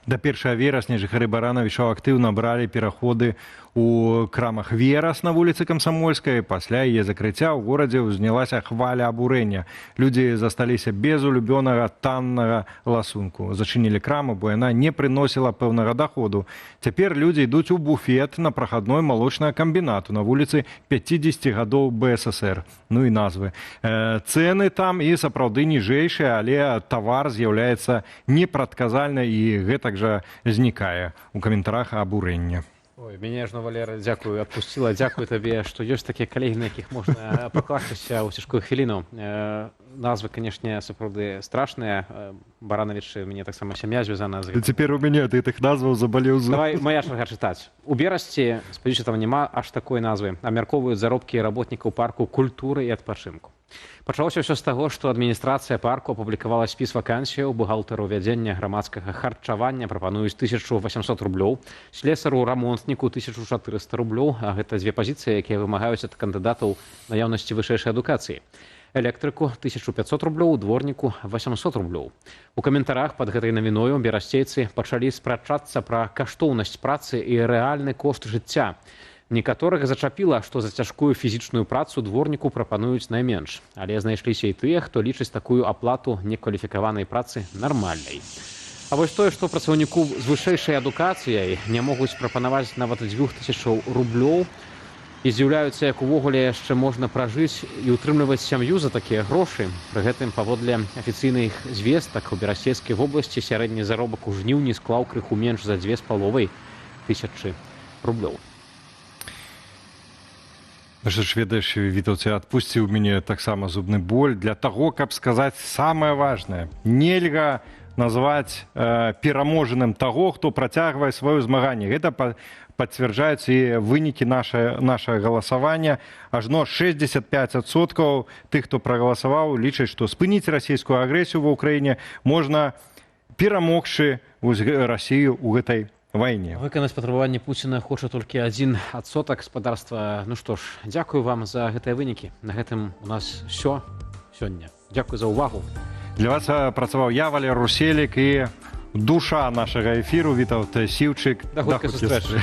Да 1 верасня жыхары Барановічаў актыўна бралі пераходы у крамах «Верас» на вуліцы Камсамольскай. Пасля яе закрыцця ў горадзе ўзнялася хваля абурэння. Людзі засталіся без улюбёнага таннага ласунку. Зачынілі краму, бо яна не прыносіла пэўнага даходу. Цяпер людзі ідуць у буфет на прахадной малочнага камбінату на вуліцы 50 гадоў БССР. Ну і назвы. Цэны там і сапраўды ніжэйшыя, але тавар з'яўляецца непрадказальна і гэтак жа знікае у каментарах абурэння. Ой, мяне ж, Валера, дзякую, адпусціла. Дзякую табе, што ёсць такія калегі, на якіх можна пакластася ў цяжкую хвіліну. Назвы, канешне, сапраўды страшныя. Баранавіч, мяне таксама сям'я звязана з гэтым. Цяпер у мяне ад гэтых назваў забалеў зуб. Давай, моя чарга чытаць. У Берасці, спадзяюся, там няма аж такой назвы, абмяркоўваюць заробкі работнікаў парку культуры і адпачынку. Пачалося ўсё з таго, што адміністрацыя парку апублікавала спіс вакансіяў, бухгалтару вядзення грамадскага харчавання прапануюць 1800 рублёў, слесару-рамонтніку 1400 рублёў, а гэта дзве пазіцыі, якія вымагаюць ад кандыдатаў наяўнасці вышэйшай адукацыі. Электрыку 1500 рублёў, дворніку 800 рублёў. У каментарах пад гэтай навіною берасцейцы пачалі спрачацца пра каштоўнасць працы і рэальны кошт жыцця. Некаторых зачапіла, што за цяжкую фізічную працу дворніку прапануюць найменш. Але знайшліся і тыя, хто лічыць такую аплату некваліфікаванай працы нармальнай. А вось тое, што працаўніку з вышэйшай адукацыяй не могуць прапанаваць нават 2000 рублёў і здзіўляюцца, як увогуле яшчэ можна пражыць і ўтрымліваць сям'ю за такія грошы. Пры гэтым, паводле афіцыйных звестак, у Берасцейскай вобласці сярэдні заробак у жніўні склаў крыху менш за 2500 рублёў. Что ж, ведаеш, Вітаўце, адпусціў мяне таксама зубны боль для таго, каб сказаць самае важнае. Нельга назваць пераможаным таго, хто працягвае сваё змаганне. Гэта пацвярджаюць і вынікі нашага галасавання. Ажно 65% тых, хто прагаласаваў, лічаць, што спыніць расійскую агрэсію ва ўкраіне можна, перамогшы Расію ў гэтай вайне. Выканаць патрабаванні Пуціна хоча толькі 1% гаспадарства. Ну што ж, дзякую вам за гэтыя вынікі. На гэтым у нас ўсё сёння. Дзякуй за ўвагу. Для вас працаваў я, Валер Руселік, і душа нашага эфіру Вітаўт Сіўчык. Да хуткай сустрэчы.